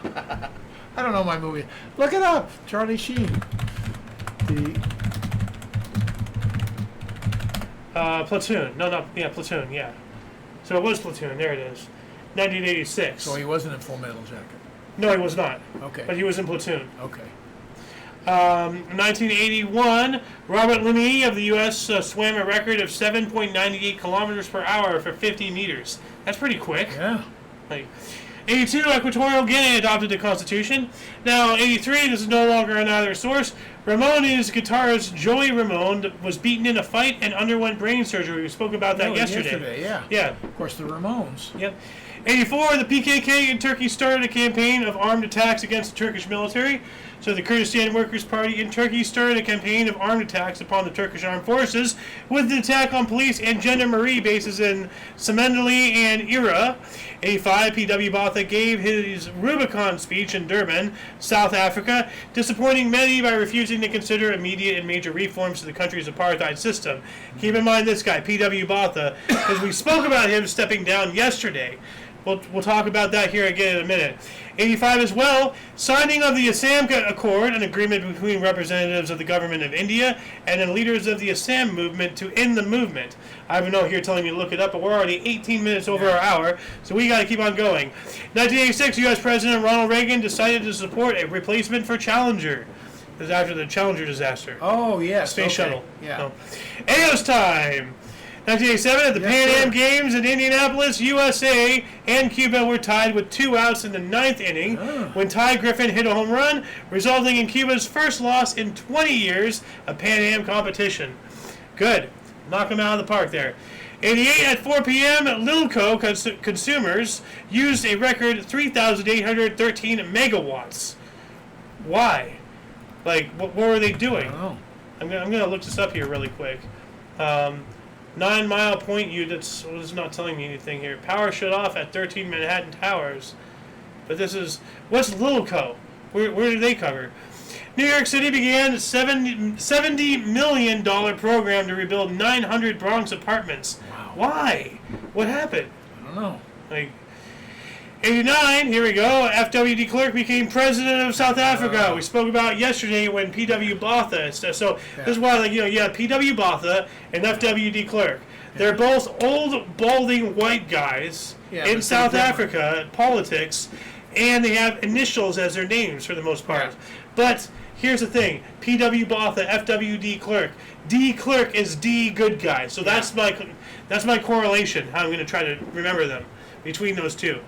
Speaker 2: I don't know my movie. Look it up. Charlie Sheen.
Speaker 1: Platoon. Platoon, yeah. So it was Platoon. There it is. 1986.
Speaker 2: So he wasn't in Full Metal Jacket.
Speaker 1: No, he was not.
Speaker 2: Okay.
Speaker 1: But he was in Platoon.
Speaker 2: Okay.
Speaker 1: 1981, Robert Lemay of the U.S. Swam a record of 7.98 kilometers per hour for 50 meters. That's pretty quick.
Speaker 2: Yeah.
Speaker 1: Like, 82, Equatorial Guinea adopted the Constitution. Now, 83, this is no longer on either source. Ramones guitarist Joey Ramone was beaten in a fight and underwent brain surgery. We spoke about that yesterday.
Speaker 2: Yeah.
Speaker 1: Yeah.
Speaker 2: Of course, the Ramones.
Speaker 1: Yep. 84, the PKK in Turkey started a campaign of armed attacks against the Turkish military. So the Kurdistan Workers' Party in Turkey started a campaign of armed attacks upon the Turkish armed forces with an attack on police and gendarmerie bases in Semendali and Ira. 85, P.W. Botha gave his Rubicon speech in Durban, South Africa, disappointing many by refusing to consider immediate and major reforms to the country's apartheid system. Keep in mind this guy, P.W. Botha, because we spoke about him stepping down yesterday. We'll talk about that here again in a minute. 85 as well, signing of the Assam Accord, an agreement between representatives of the government of India and the leaders of the Assam movement to end the movement. I have a note here telling me to look it up, but we're already 18 minutes over our hour, so we got to keep on going. 1986, U.S. President Ronald Reagan decided to support a replacement for Challenger. This is after the Challenger disaster.
Speaker 2: Oh, yes.
Speaker 1: Space shuttle.
Speaker 2: Yeah.
Speaker 1: So, AO's time. 1987, at the Pan Am Games in Indianapolis, USA and Cuba were tied with 2 outs in the 9th inning when Ty Griffin hit a home run, resulting in Cuba's first loss in 20 years of Pan Am competition. Good. Knock them out of the park there. 88, at 4 p.m., Lilco consumers used a record 3,813 megawatts. Why? Like, what were they doing?
Speaker 2: I don't know.
Speaker 1: I'm gonna look this up here really quick. 9 Mile Point units. Well, this is not telling me anything here. Power shut off at 13 Manhattan Towers. But this is, what's Lilco? Where do they cover? New York City began a $70 million program to rebuild 900 Bronx apartments.
Speaker 2: Wow.
Speaker 1: Why? What happened?
Speaker 2: I don't know.
Speaker 1: Like, 89, here we go. F.W. de Klerk became president of South Africa. We spoke about yesterday when P.W. Botha. So this is why, like, you have P.W. Botha and F.W. de Klerk. They're both old, balding white guys in South Africa politics, and they have initials as their names for the most part.
Speaker 2: Yeah.
Speaker 1: But here's the thing: P.W. Botha, F.W. de Klerk. D. Klerk is D. good guy. So that's my correlation. How I'm going to try to remember them between those two.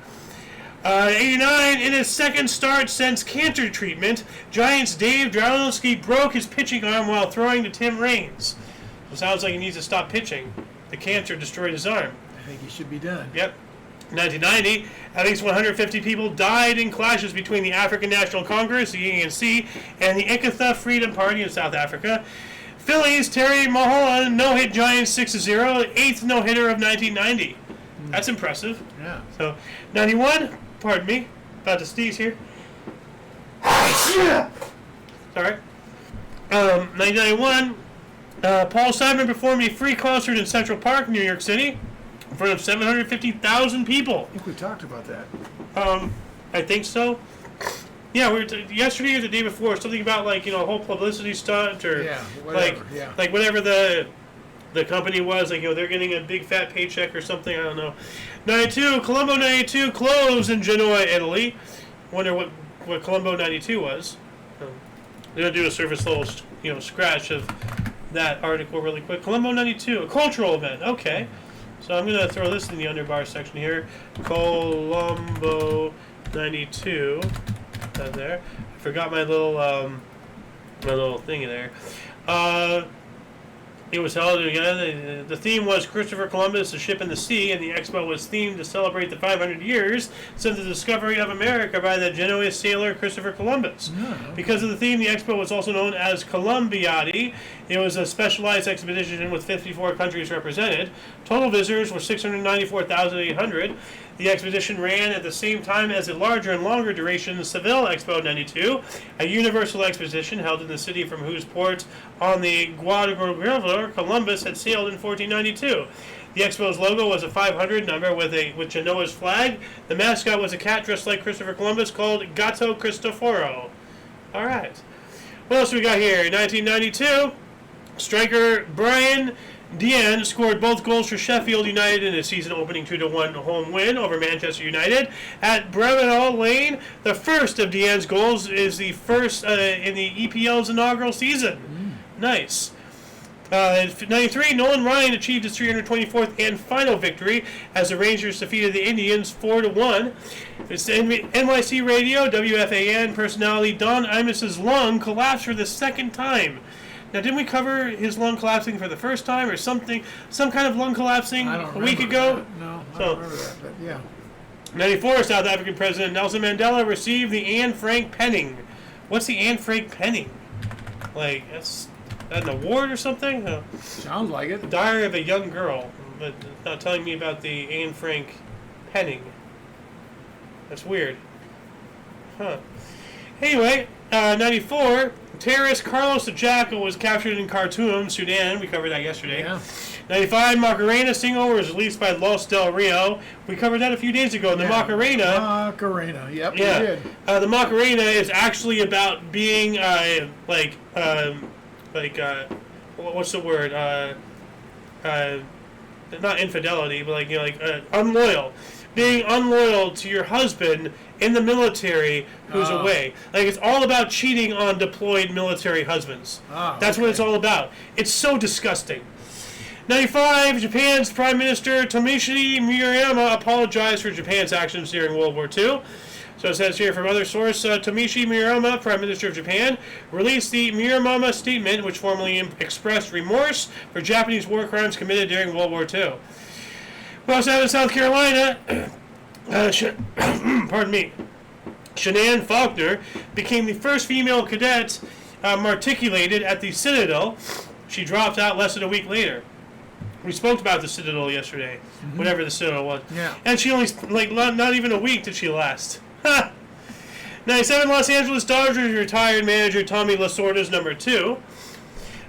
Speaker 1: 89, in his second start since cancer treatment, Giants' Dave Drowlowski broke his pitching arm while throwing to Tim Raines. It sounds like he needs to stop pitching. The cancer destroyed his arm.
Speaker 2: I think he should be done.
Speaker 1: Yep. 1990, at least 150 people died in clashes between the African National Congress, the ANC, and the Inkatha Freedom Party in South Africa.
Speaker 7: Phillies, Terry Mulholland no-hit Giants 6-0, 8th no-hitter of 1990. That's impressive.
Speaker 2: Yeah.
Speaker 7: So, 91, pardon me, about to sneeze here. Sorry. 1991, Paul Simon performed a free concert in Central Park, New York City, in front of 750,000 people.
Speaker 2: I think we talked about that.
Speaker 7: I think so. Yeah, we were yesterday or the day before, something about like, a whole publicity stunt or like whatever the company was, like, they're getting a big fat paycheck or something, I don't know. 92, Colombo 92 closed in Genoa, Italy. Wonder what Colombo 92 was. They're going to do a surface little, scratch of that article really quick. Colombo 92, a cultural event. Okay. So I'm going to throw this in the underbar section here. Colombo 92. That there. I forgot my little thingy there. It was held again. The theme was Christopher Columbus, a ship in the sea, and the expo was themed to celebrate the 500 years since the discovery of America by the Genoese sailor Christopher Columbus. Yeah, okay. Because of the theme, the expo was also known as Columbiadi. It was a specialized exhibition with 54 countries represented. Total visitors were 694,800. The expedition ran at the same time as a larger and longer duration Seville Expo 92, a universal exposition held in the city from whose port on the Guadalquivir Columbus had sailed in 1492. The expo's logo was a 500 number with Genoa's flag. The mascot was a cat dressed like Christopher Columbus called Gatto Cristoforo. All right. What else we got here? 1992, striker Brian Deane scored both goals for Sheffield United in a season-opening 2-1 home win over Manchester United at Bremenall Lane. The first of Deane's goals is the first in the EPL's inaugural season. Nice. 93, Nolan Ryan achieved his 324th and final victory as the Rangers defeated the Indians 4-1. This NYC Radio, WFAN personality Don Imus's lung collapsed for the second time. Now, didn't we cover his lung collapsing for the first time or something? Some kind of lung collapsing a week ago?
Speaker 2: That. No, I don't remember that, but yeah.
Speaker 7: 94, South African President Nelson Mandela received the Anne Frank Penning. What's the Anne Frank Penning? Like, that's an award or something? No.
Speaker 2: Sounds like it.
Speaker 7: Diary of a Young Girl, but not telling me about the Anne Frank Penning. That's weird. Huh. Anyway, 94, terrorist Carlos the Jackal was captured in Khartoum, Sudan. We covered that yesterday.
Speaker 2: Yeah.
Speaker 7: 95, Macarena single was released by Los Del Rio. We covered that a few days ago. The Macarena.
Speaker 2: Macarena, yep,
Speaker 7: yeah.
Speaker 2: We did.
Speaker 7: The Macarena is actually about being, what's the word? Not infidelity, but unloyal. Being unloyal to your husband in the military who's away. Like, it's all about cheating on deployed military husbands. That's what it's all about. It's so disgusting. 95, Japan's Prime Minister Tomoichi Murayama apologized for Japan's actions during World War II. So it says here from other source, Tomoichi Murayama, Prime Minister of Japan, released the Murayama Statement, which formally expressed remorse for Japanese war crimes committed during World War II. We also have in South Carolina, pardon me, Shanann Faulkner became the first female cadet matriculated at the Citadel. She dropped out less than a week later. We spoke about the Citadel yesterday, whatever the Citadel was.
Speaker 2: Yeah.
Speaker 7: And she only, not even a week did she last. 97, Los Angeles Dodgers retired manager Tommy Lasorda's number 2.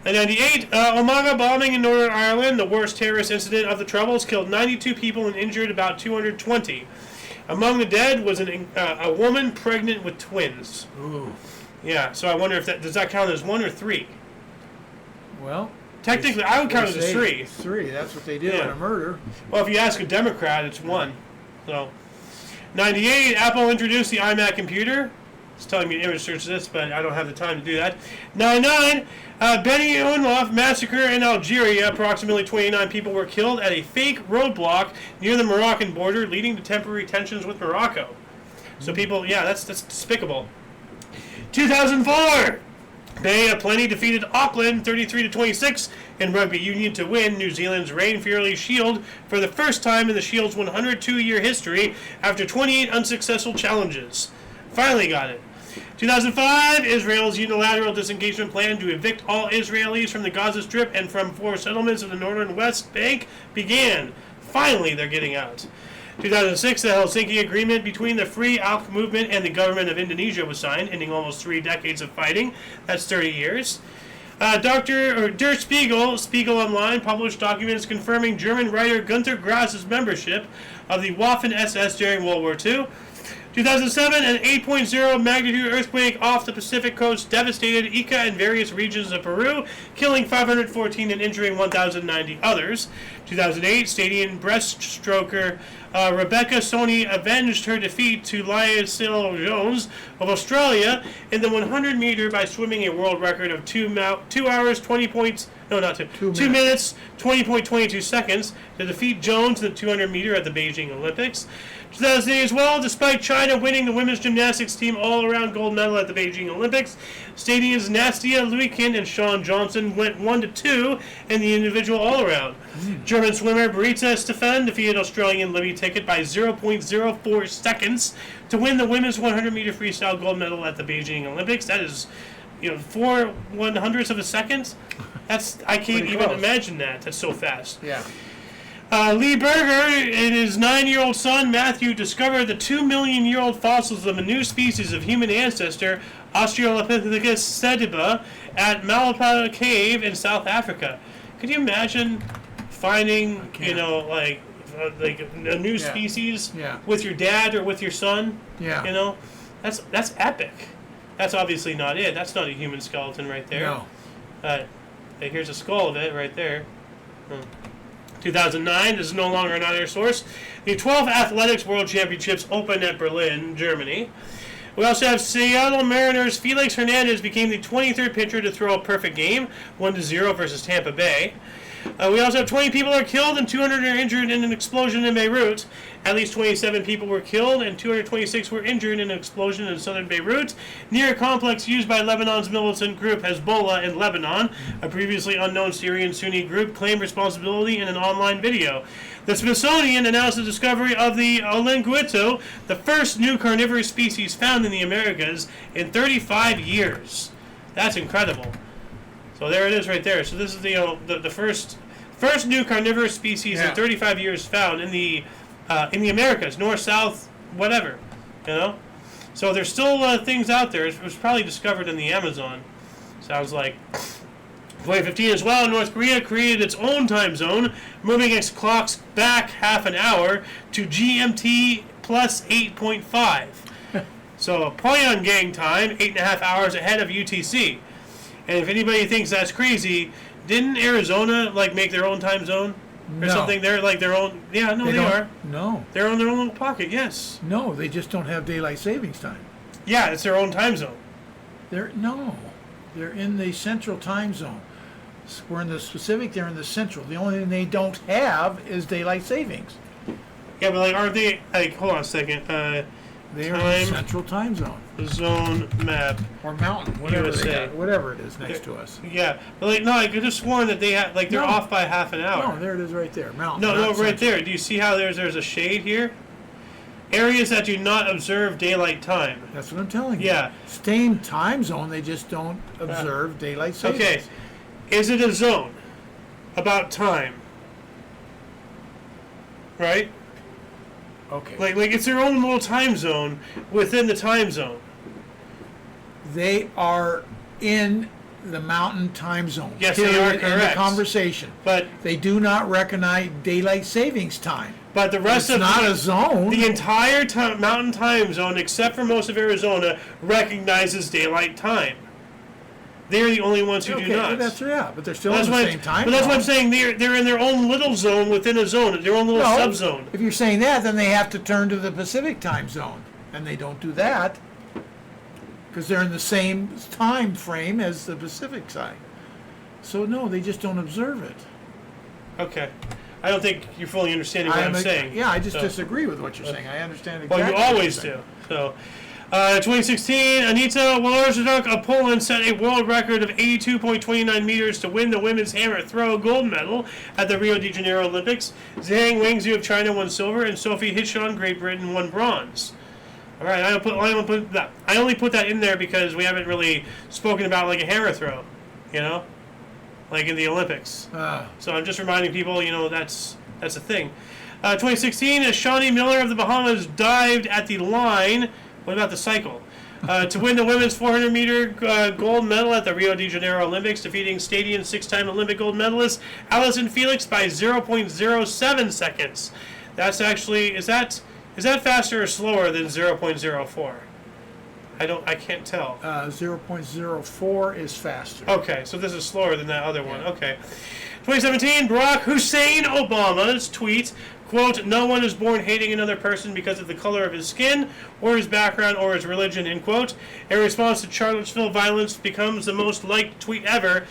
Speaker 7: And 98, Omagh bombing in Northern Ireland, the worst terrorist incident of the Troubles, killed 92 people and injured about 220. Among the dead was a woman pregnant with twins.
Speaker 2: Ooh.
Speaker 7: Yeah, so I wonder if does that count as 1 or 3?
Speaker 2: Well,
Speaker 7: technically, I would count it as 3.
Speaker 2: 3, that's what they did in a murder.
Speaker 7: Well, if you ask a Democrat, it's 1. So, 98, Apple introduced the iMac computer. It's telling me to image search this, but I don't have the time to do that. 99, Beni Unlof massacre in Algeria. Approximately 29 people were killed at a fake roadblock near the Moroccan border, leading to temporary tensions with Morocco. So people, that's despicable. 2004, Bay of Plenty defeated Auckland 33-26 in rugby union to win New Zealand's Rain Fury Shield for the first time in the Shield's 102-year history after 28 unsuccessful challenges. Finally got it. 2005, Israel's unilateral disengagement plan to evict all Israelis from the Gaza Strip and from 4 settlements in the northern West Bank began. Finally, they're getting out. 2006, the Helsinki Agreement between the Free Alp Movement and the government of Indonesia was signed, ending almost 3 decades of fighting. That's 30 years. Der Spiegel Online, published documents confirming German writer Günter Grass's membership of the Waffen-SS during World War II. 2007, an 8.0 magnitude earthquake off the Pacific coast devastated Ica and various regions of Peru, killing 514 and injuring 1,090 others. 2008, Stadium breaststroker Rebecca Soni avenged her defeat to Lysel Jones of Australia in the 100-meter by swimming a world record of 2 hours, 20 points... No, not 2. 2 minutes, 20.22 seconds to defeat Jones in the 200-meter at the Beijing Olympics. 2008 as well, despite China winning the women's gymnastics team all-around gold medal at the Beijing Olympics, Stadium's Nastia Luikin and Sean Johnson went 1-2 in the individual all-around. German swimmer Britta Stephan defeated Australian Libby Ticket by 0.04 seconds to win the women's 100-meter freestyle gold medal at the Beijing Olympics. That is, 4 100ths of a second. I can't even imagine that. That's so fast.
Speaker 2: Yeah.
Speaker 7: Lee Berger and his 9-year-old son Matthew discovered the 2-million-year-old fossils of a new species of human ancestor, Australopithecus sediba, at Malapa Cave in South Africa. Could you imagine finding, like a new species with your dad or with your son?
Speaker 2: Yeah.
Speaker 7: That's epic. That's obviously not it. That's not a human skeleton right there.
Speaker 2: No.
Speaker 7: Here's a skull of it right there. 2009, this is no longer another source. The 12th Athletics World Championships opened at Berlin, Germany. We also have Seattle Mariners' Felix Hernandez became the 23rd pitcher to throw a perfect game, 1-0 versus Tampa Bay. We also have 20 people are killed and 200 are injured in an explosion in Beirut. At least 27 people were killed and 226 were injured in an explosion in southern Beirut near a complex used by Lebanon's militant group Hezbollah in Lebanon. A previously unknown Syrian Sunni group claimed responsibility in an online video. The Smithsonian announced the discovery of the olinguito, the first new carnivorous species found in the Americas in 35 years. That's incredible. So there it is right there. So this is the first new carnivorous species in 35 years found in the Americas, north, south, whatever. So there's still things out there. It was probably discovered in the Amazon. Sounds like. 2015 as well, North Korea created its own time zone, moving its clocks back half an hour to GMT plus 8.5. So Pyongyang time, 8.5 hours ahead of UTC. And if anybody thinks that's crazy, didn't Arizona make their own time zone or something? They're like their own. Yeah, no, they are.
Speaker 2: No,
Speaker 7: they're on their own little pocket. Yes.
Speaker 2: No, they just don't have daylight savings time.
Speaker 7: Yeah, it's their own time zone.
Speaker 2: They're in the central time zone. We're in the Pacific. They're in the central. The only thing they don't have is daylight savings.
Speaker 7: Yeah, but aren't they? Hold on a second.
Speaker 2: They are in the central time zone.
Speaker 7: Zone map.
Speaker 2: Or mountain, whatever it is next to us.
Speaker 7: Yeah, but no, I could have sworn that they had they're off by half an hour.
Speaker 2: No, there it is right there, mountain.
Speaker 7: No, right there. Do you see how there's a shade here? Areas that do not observe daylight time.
Speaker 2: That's what I'm telling you.
Speaker 7: Yeah.
Speaker 2: Same time zone, they just don't observe daylight savings.
Speaker 7: Okay, is it a zone about time? Right.
Speaker 2: Okay.
Speaker 7: Like it's their own little time zone within the time zone.
Speaker 2: They are in the mountain time zone.
Speaker 7: Yes, they are correct.
Speaker 2: In the conversation.
Speaker 7: But
Speaker 2: they do not recognize daylight savings time.
Speaker 7: But the rest
Speaker 2: it's not a zone.
Speaker 7: The entire mountain time zone, except for most of Arizona, recognizes daylight time. They're the only ones who do not.
Speaker 2: But they're still in the same time.
Speaker 7: But that's what I'm saying. They're in their own little zone within a zone, their own little subzone.
Speaker 2: If you're saying that, then they have to turn to the Pacific time zone, and they don't do that because they're in the same time frame as the Pacific side. So no, they just don't observe it.
Speaker 7: Okay. I don't think you're fully understanding what I'm saying.
Speaker 2: Yeah, I just disagree with what you're saying. I understand exactly.
Speaker 7: Well, you always do. So, 2016, Anita Woloszczuk of Poland set a world record of 82.29 meters to win the women's hammer throw gold medal at the Rio de Janeiro Olympics. Zhang Wangzhou of China won silver, and Sophie Hichon, Great Britain, won bronze. All right, I only put that in there because we haven't really spoken about like a hammer throw, you know, like in the Olympics. So I'm just reminding people, you know, that's a thing. 2016, Shawnee Miller of the Bahamas dived at the line. What about the cycle? To win the women's 400-meter gold medal at the Rio de Janeiro Olympics, defeating Stadium 6-time Olympic gold medalist Allyson Felix by 0.07 seconds. That's actually is that faster or slower than 0.04? I can't tell.
Speaker 2: 0.04 is faster.
Speaker 7: Okay, so this is slower than that other one. Okay. 2017, Barack Hussein Obama's tweet, quote, "No one is born hating another person because of the color of his skin or his background or his religion," end quote. In response to Charlottesville violence becomes the most liked tweet ever.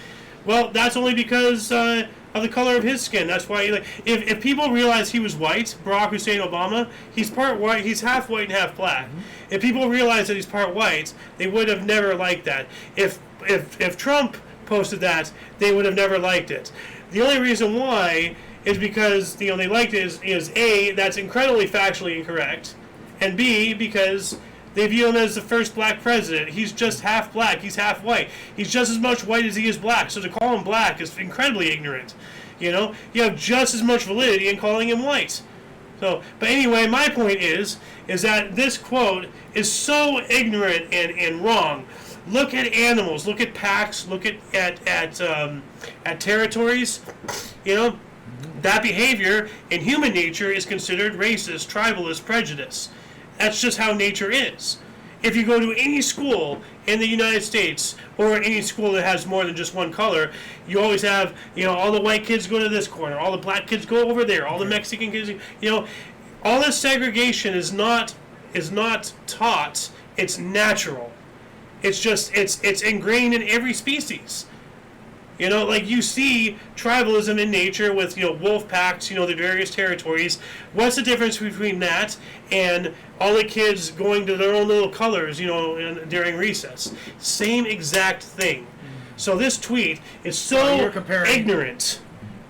Speaker 7: Well, that's only because of the color of his skin. That's why, if people realize he was white, Barack Hussein Obama, he's part white, he's half white and half black. Mm-hmm. If people realize that he's part white, they would have never liked that. If Trump posted that, they would have never liked it. The only reason why is because they liked it is A, that's incredibly factually incorrect, and B, because they view him as the first black president. He's just half black. He's half white. He's just as much white as he is black. So to call him black is incredibly ignorant. You know, you have just as much validity in calling him white. So, but anyway, my point is that this quote is so ignorant and wrong. Look at animals. Look at packs. Look at territories. You know, that behavior in human nature is considered racist, tribalist, prejudice. That's just how nature is. If you go to any school in the United States, or any school that has more than just one color, you always have, all the white kids go to this corner, all the black kids go over there, all the Mexican kids, all this segregation is not taught. It's natural. It's just it's ingrained in every species. Like you see tribalism in nature with, wolf packs, the various territories. What's the difference between that and all the kids going to their own little colors, during recess? Same exact thing. So this tweet is so ignorant,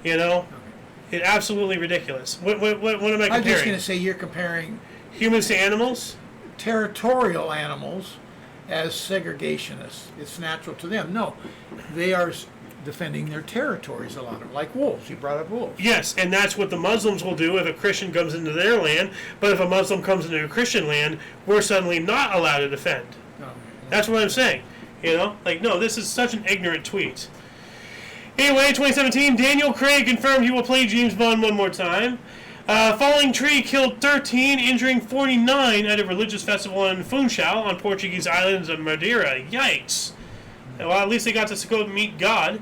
Speaker 7: It's absolutely ridiculous. What am I comparing?
Speaker 2: I'm just going to say you're comparing
Speaker 7: humans to animals?
Speaker 2: Territorial animals as segregationists. It's natural to them. No, they are defending their territories, a lot of them, like wolves. You brought up wolves.
Speaker 7: Yes, and that's what the Muslims will do if a Christian comes into their land. But if a Muslim comes into a Christian land, we're suddenly not allowed to defend. No. That's what I'm saying. No, this is such an ignorant tweet. Anyway, 2017, Daniel Craig confirmed he will play James Bond one more time. Falling tree killed 13, injuring 49 at a religious festival in Funchal on Portuguese islands of Madeira. Yikes. Well, at least they got to go meet God.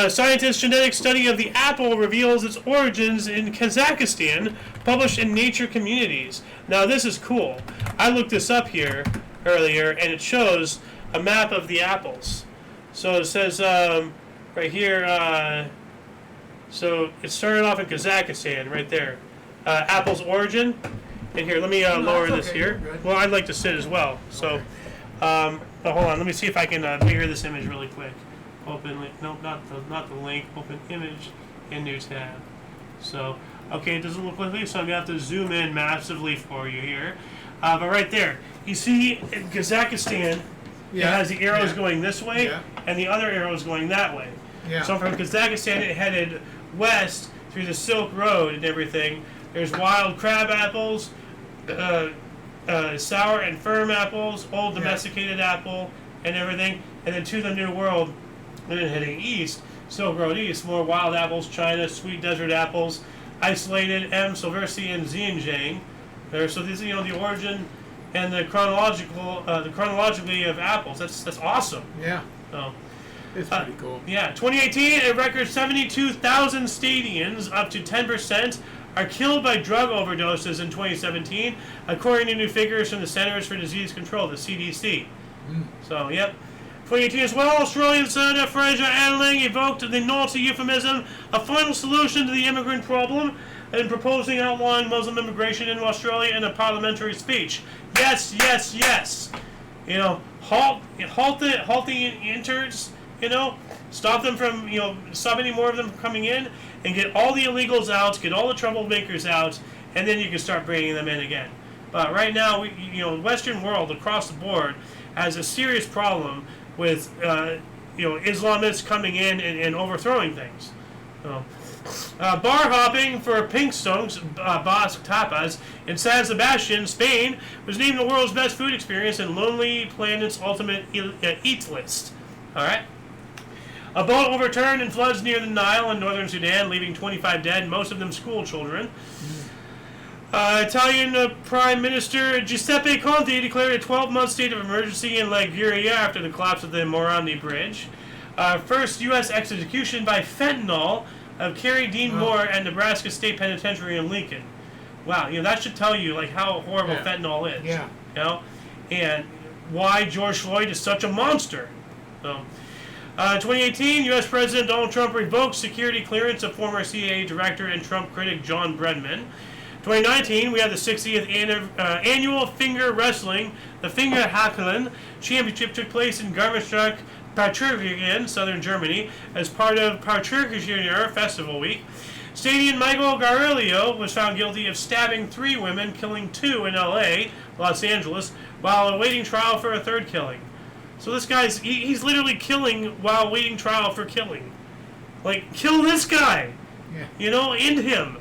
Speaker 7: Scientists' genetic study of the apple reveals its origins in Kazakhstan, published in Nature Communities. Now, this is cool. I looked this up here earlier, and it shows a map of the apples. So it says right here, so it started off in Kazakhstan, right there. Apple's origin. And here, let me lower this here. Well, I'd like to sit as well. So, but hold on, let me see if I can bigger this image really quick. Open link. Nope, not the link. Open image in new tab. So, okay, it doesn't look like this, so I'm gonna have to zoom in massively for you here. But right there, you see in Kazakhstan, it has the arrows going this way, and the other arrows going that way. Yeah. So from Kazakhstan, it headed west through the Silk Road and everything. There's wild crab apples, sour and firm apples, old domesticated apple, and everything. And then to the New World, and then heading east, Silk Road east, more wild apples, China, sweet desert apples, isolated M. silvestri and Xinjiang. So these, the origin and the chronologically of apples. That's awesome.
Speaker 2: Yeah.
Speaker 7: So.
Speaker 2: It's pretty cool.
Speaker 7: Yeah, 2018, a record 72,000 Stadians, up to 10%, are killed by drug overdoses in 2017, according to new figures from the Centers for Disease Control, the CDC. So, yep. 2018 as well, Australian Senator Fraser Anling evoked the naughty euphemism, a final solution to the immigrant problem, in proposing outlawing Muslim immigration into Australia in a parliamentary speech. Yes, yes, yes. Halt the interns. Stop them from, stop any more of them from coming in, and get all the illegals out, get all the troublemakers out, and then you can start bringing them in again. But right now, the Western world across the board has a serious problem with Islamists coming in and overthrowing things. So, bar hopping for Pink Stones, Basque Tapas, in San Sebastian, Spain, was named the world's best food experience in Lonely Planet's Ultimate Eats list. All right. A boat overturned in floods near the Nile in northern Sudan, leaving 25 dead, most of them school children. Italian Prime Minister Giuseppe Conte declared a 12-month state of emergency in Liguria after the collapse of the Morandi Bridge. First U.S. execution by fentanyl of Kerry Dean Moore at Nebraska State Penitentiary in Lincoln. Wow, that should tell you how horrible fentanyl is.
Speaker 2: Yeah.
Speaker 7: And why George Floyd is such a monster. So, 2018, U.S. President Donald Trump revoked security clearance of former CIA director and Trump critic John Brennan. 2019, we have the 60th annual finger wrestling. The Finger Hakeln Championship took place in Garmisch, Parchurgen, southern Germany, as part of Parchurgen Festival Week. Stadion Michael Garilio was found guilty of stabbing 3 women, killing 2 in L.A., Los Angeles, while awaiting trial for a 3rd killing. So this guy's, he's literally killing while waiting trial for killing. Kill this guy!
Speaker 2: Yeah.
Speaker 7: End him.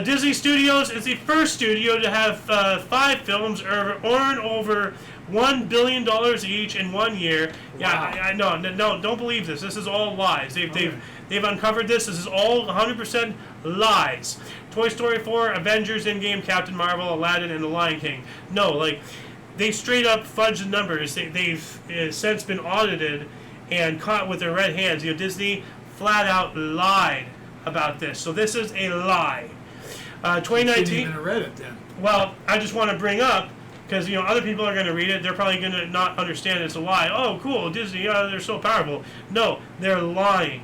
Speaker 7: Disney Studios is the first studio to have 5 films earn over $1 billion each in 1 year. Yeah,
Speaker 2: Wow.
Speaker 7: No, don't believe this. This is all lies. They've uncovered this. This is all 100% lies. Toy Story 4, Avengers, Endgame, Captain Marvel, Aladdin, and The Lion King. No, they straight up fudged the numbers. They've since been audited and caught with their red hands. Disney flat out lied about this. So this is a lie. 2019.
Speaker 2: Didn't even read it then.
Speaker 7: Well, I just want to bring up, because other people are going to read it. They're probably going to not understand it's a lie. Oh, cool, Disney, they're so powerful. No, they're lying.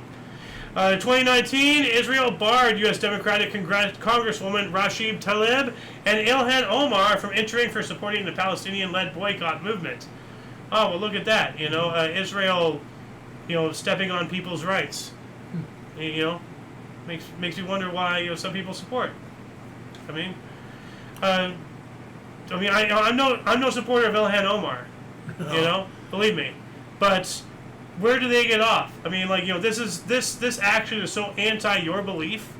Speaker 7: 2019, Israel barred U.S. Democratic Congresswoman Rashid Tlaib and Ilhan Omar from entering for supporting the Palestinian-led boycott movement. Oh, well, look at that. Israel, stepping on people's rights. Makes you wonder why some people support. I'm no supporter of Ilhan Omar, believe me. But where do they get off? This action is so anti your belief,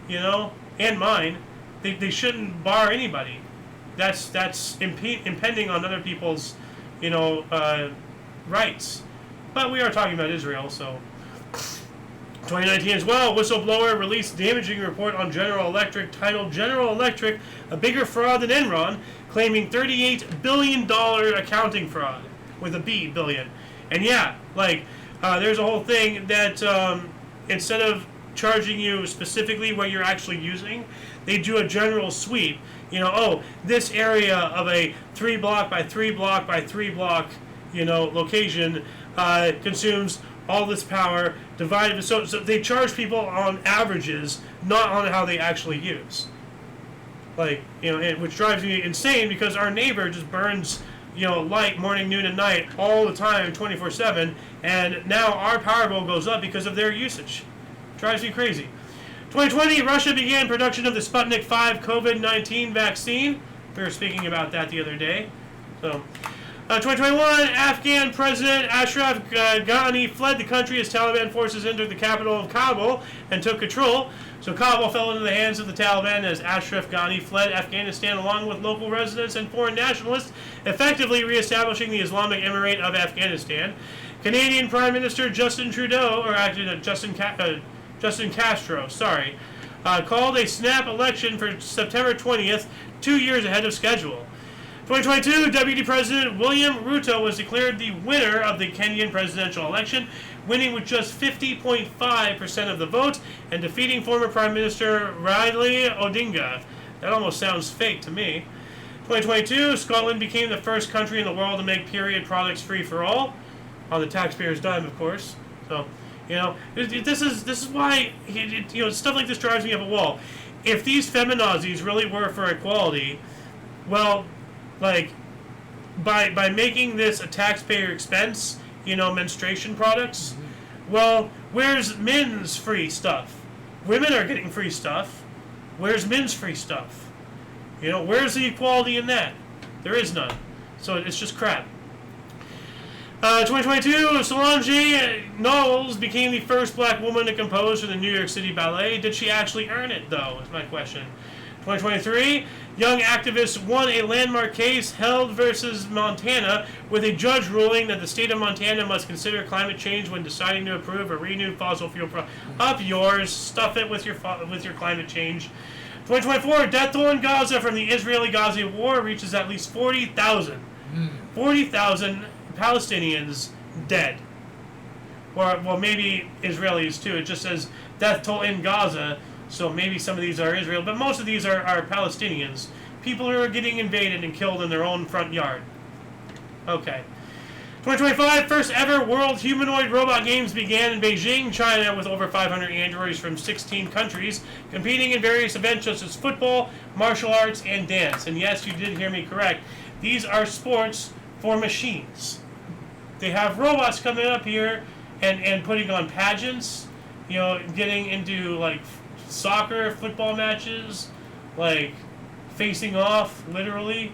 Speaker 7: and mine. They shouldn't bar anybody. That's impending on other people's, rights. But we are talking about Israel, so. 2019 as well, whistleblower released damaging report on General Electric titled General Electric, a bigger fraud than Enron, claiming $38 billion accounting fraud, with a B, billion. And there's a whole thing that instead of charging you specifically what you're actually using, they do a general sweep. This area of a 3 block by 3 block by 3 block, location consumes all this power divided. So they charge people on averages, not on how they actually use. Which drives me insane because our neighbor just burns, light morning, noon, and night all the time, 24/7, and now our power bill goes up because of their usage. Drives me crazy. 2020, Russia began production of the Sputnik 5 COVID-19 vaccine. We were speaking about that the other day. So. 2021, Afghan President Ashraf Ghani fled the country as Taliban forces entered the capital of Kabul and took control. So Kabul fell into the hands of the Taliban as Ashraf Ghani fled Afghanistan along with local residents and foreign nationalists, effectively reestablishing the Islamic Emirate of Afghanistan. Canadian Prime Minister Justin Trudeau, or actually Justin Castro, called a snap election for September 20th, 2 years ahead of schedule. 2022, Deputy President William Ruto was declared the winner of the Kenyan presidential election, winning with just 50.5% of the vote and defeating former Prime Minister Raila Odinga. That almost sounds fake to me. 2022, Scotland became the first country in the world to make period products free for all, on the taxpayer's dime, of course. So, this is why stuff like this drives me up a wall. If these feminazis really were for equality, well, by making this a taxpayer expense, menstruation products, well, where's men's free stuff? Women are getting free stuff. Where's men's free stuff? You know, where's the equality in that? There is none. So it's just crap. 2022, Solange Knowles became the first black woman to compose for the New York City Ballet. Did she actually earn it, though, is my question. 2023, young activists won a landmark case held versus Montana with a judge ruling that the state of Montana must consider climate change when deciding to approve a renewed fossil fuel Up yours. Stuff it with your climate change. 2024, death toll in Gaza from the Israeli-Gaza war reaches at least 40,000. 40,000 Palestinians dead. Or, well, maybe Israelis too. It just says death toll in Gaza, so maybe some of these are Israel, but most of these are Palestinians. People who are getting invaded and killed in their own front yard. Okay. 2025, first ever World Humanoid Robot Games began in Beijing, China, with over 500 androids from 16 countries, competing in various events such as football, martial arts, and dance. And yes, you did hear me correct. These are sports for machines. They have robots coming up here and putting on pageants, you know, getting into, like, soccer, football matches, like, facing off, literally.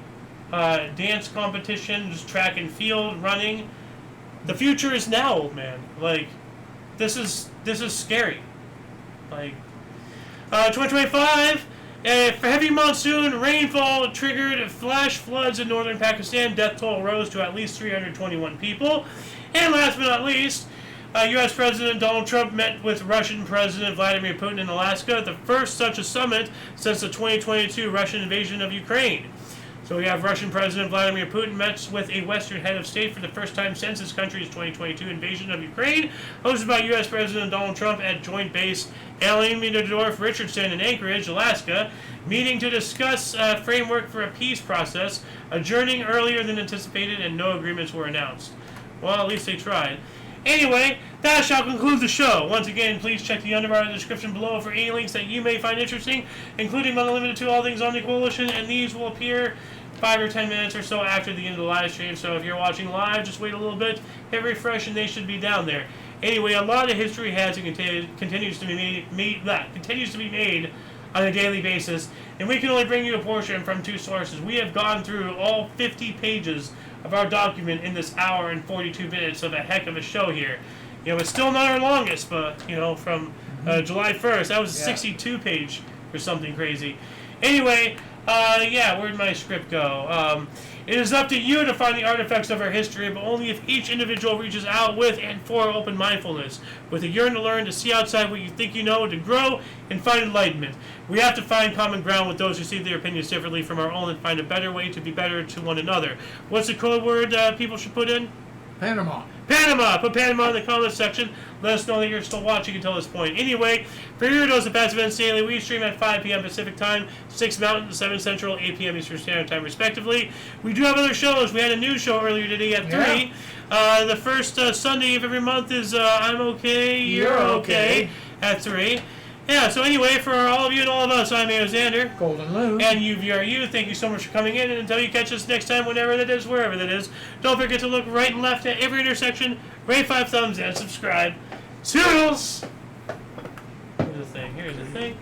Speaker 7: Dance competitions, track and field, running. The future is now, old man. Like, this is scary. Like, 2025, for heavy monsoon rainfall triggered flash floods in northern Pakistan. Death toll rose to at least 321 people. And last but not least, U.S. President Donald Trump met with Russian President Vladimir Putin in Alaska, the first such a summit since the 2022 Russian invasion of Ukraine. So we have Russian President Vladimir Putin met with a Western head of state for the first time since his country's 2022 invasion of Ukraine, hosted by U.S. President Donald Trump at Joint Base Alameda-Dorf-Richardson in Anchorage, Alaska, meeting to discuss a framework for a peace process, adjourning earlier than anticipated, and no agreements were announced. Well, at least they tried. Anyway, that shall conclude the show. Once again, please check the underbar in the description below for any links that you may find interesting, including but not limited to all things on the Coalition, and these will appear 5 or 10 minutes or so after the end of the live stream. So if you're watching live, just wait a little bit, hit refresh, and they should be down there. Anyway, a lot of history has and continues to be made on a daily basis, and we can only bring you a portion from 2 sources. We have gone through all 50 pages of our document in this hour and 42 minutes of a heck of a show here. You know, it's still not our longest, but, you know, from July 1st, that was a 62 page or something crazy. Anyway, yeah, where'd my script go? It is up to you to find the artifacts of our history, but only if each individual reaches out with and for open mindfulness, with a yearn to learn, to see outside what you think you know, to grow and find enlightenment. We have to find common ground with those who see their opinions differently from our own and find a better way to be better to one another. What's the code word people should put in?
Speaker 2: Panama.
Speaker 7: Panama! Put Panama in the comments section. Let us know that you're still watching until this point. Anyway, for your dose of Past Events Daily, we stream at 5 p.m. Pacific Time, 6 Mountain, 7 Central, 8 p.m. Eastern Standard Time, respectively. We do have other shows. We had a new show earlier today at 3. The first Sunday of every month is I'm Okay, You're Okay at 3. Yeah, so anyway, for all of you and all of us, I'm Alexander.
Speaker 2: Golden Lou.
Speaker 7: And you. Thank you so much for coming in. And until you catch us next time, whenever that is, wherever that is, don't forget to look right and left at every intersection, rate 5 thumbs, and subscribe. Toodles! Here's the thing.